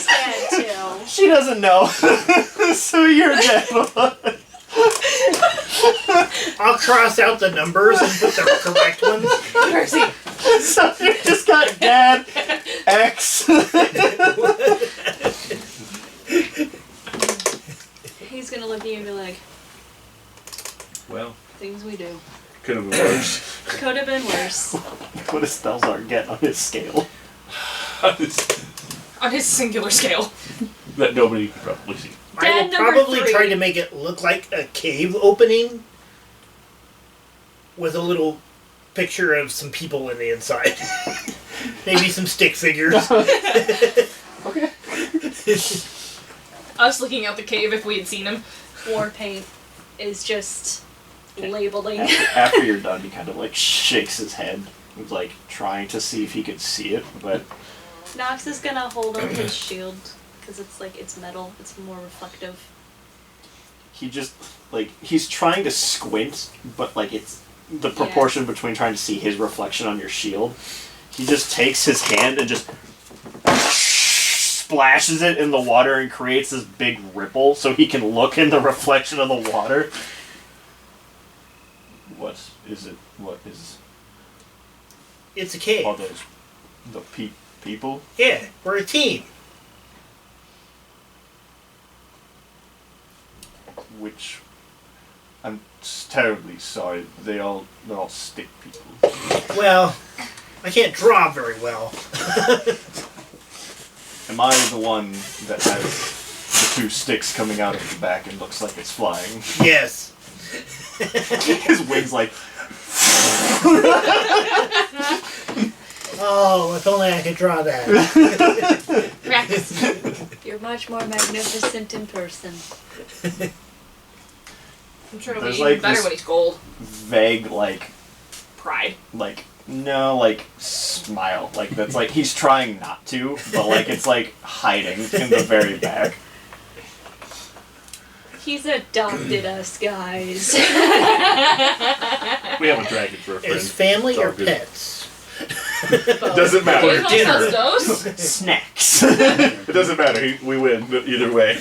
dead too. She doesn't know. So you're Dad 1. I'll cross out the numbers and put the correct ones. Percy. So you just got Dad X. He's gonna look at you and be like, Well, things we do. could have been worse. Could have been worse. What does Stelzar get on his scale? On his singular scale. That nobody could probably see. I Dad will number probably 3. try to make it look like a cave opening with a little picture of some people in the inside. Maybe some stick figures. Okay. Us looking out the cave if we had seen him. War paint. is just Okay. labeling. After you're done, he kind of like shakes his head, like trying to see if he could see it, but Nox is gonna hold up his shield because it's metal. It's more reflective. he just like he's trying to squint, but like it's the proportion between trying to see his reflection on your shield. He just takes his hand and just splashes it in the water and creates this big ripple so he can look in the reflection of the water. What is it? What is It's a cave. all those the people? Yeah, we're a team. Which I'm terribly sorry. They're all stick people. Well, I can't draw very well. Am I the one that has the two sticks coming out of the back and looks like it's flying? Yes. His wings like. Oh, if only I could draw that. Rex. You're much more magnificent in person. I'm sure it'll There's be even like better this- when he's gold. Vague Pride. smile that's like he's trying not to, but like it's like hiding in the very back. He's adopted us, guys. We have a dragon for a friend. Is family It's all or good. pets? It doesn't matter. There's no dinner. those. Snacks. It doesn't matter. We win either way.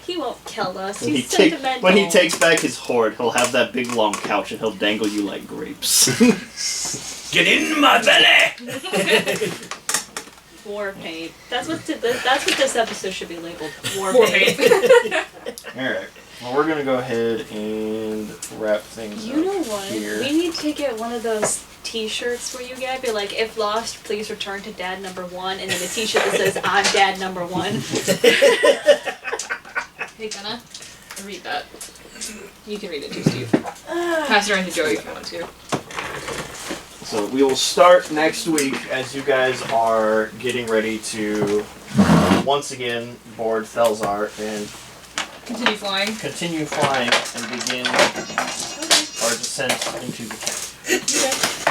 He won't kill us. When He's he, take, sentimental. when he takes back his hoard, he'll have that big long couch and he'll dangle you like grapes. Get in my belly! War paint. That's what this episode should be labeled. War War paint. Alright. Well, we're gonna go ahead and wrap things You up know what? here. We need to get one of those T-shirts where you get be like, if lost, please return to Dad number 1, and then a T-shirt that says I'm Dad number 1. Hey, Jenna. Read that. You can read it too, Steve. Pass it around to Joey if you want to. So we will start next week as you guys are getting ready to once again board Thelzar and Continue flying. continue flying and begin our descent into the camp. Okay.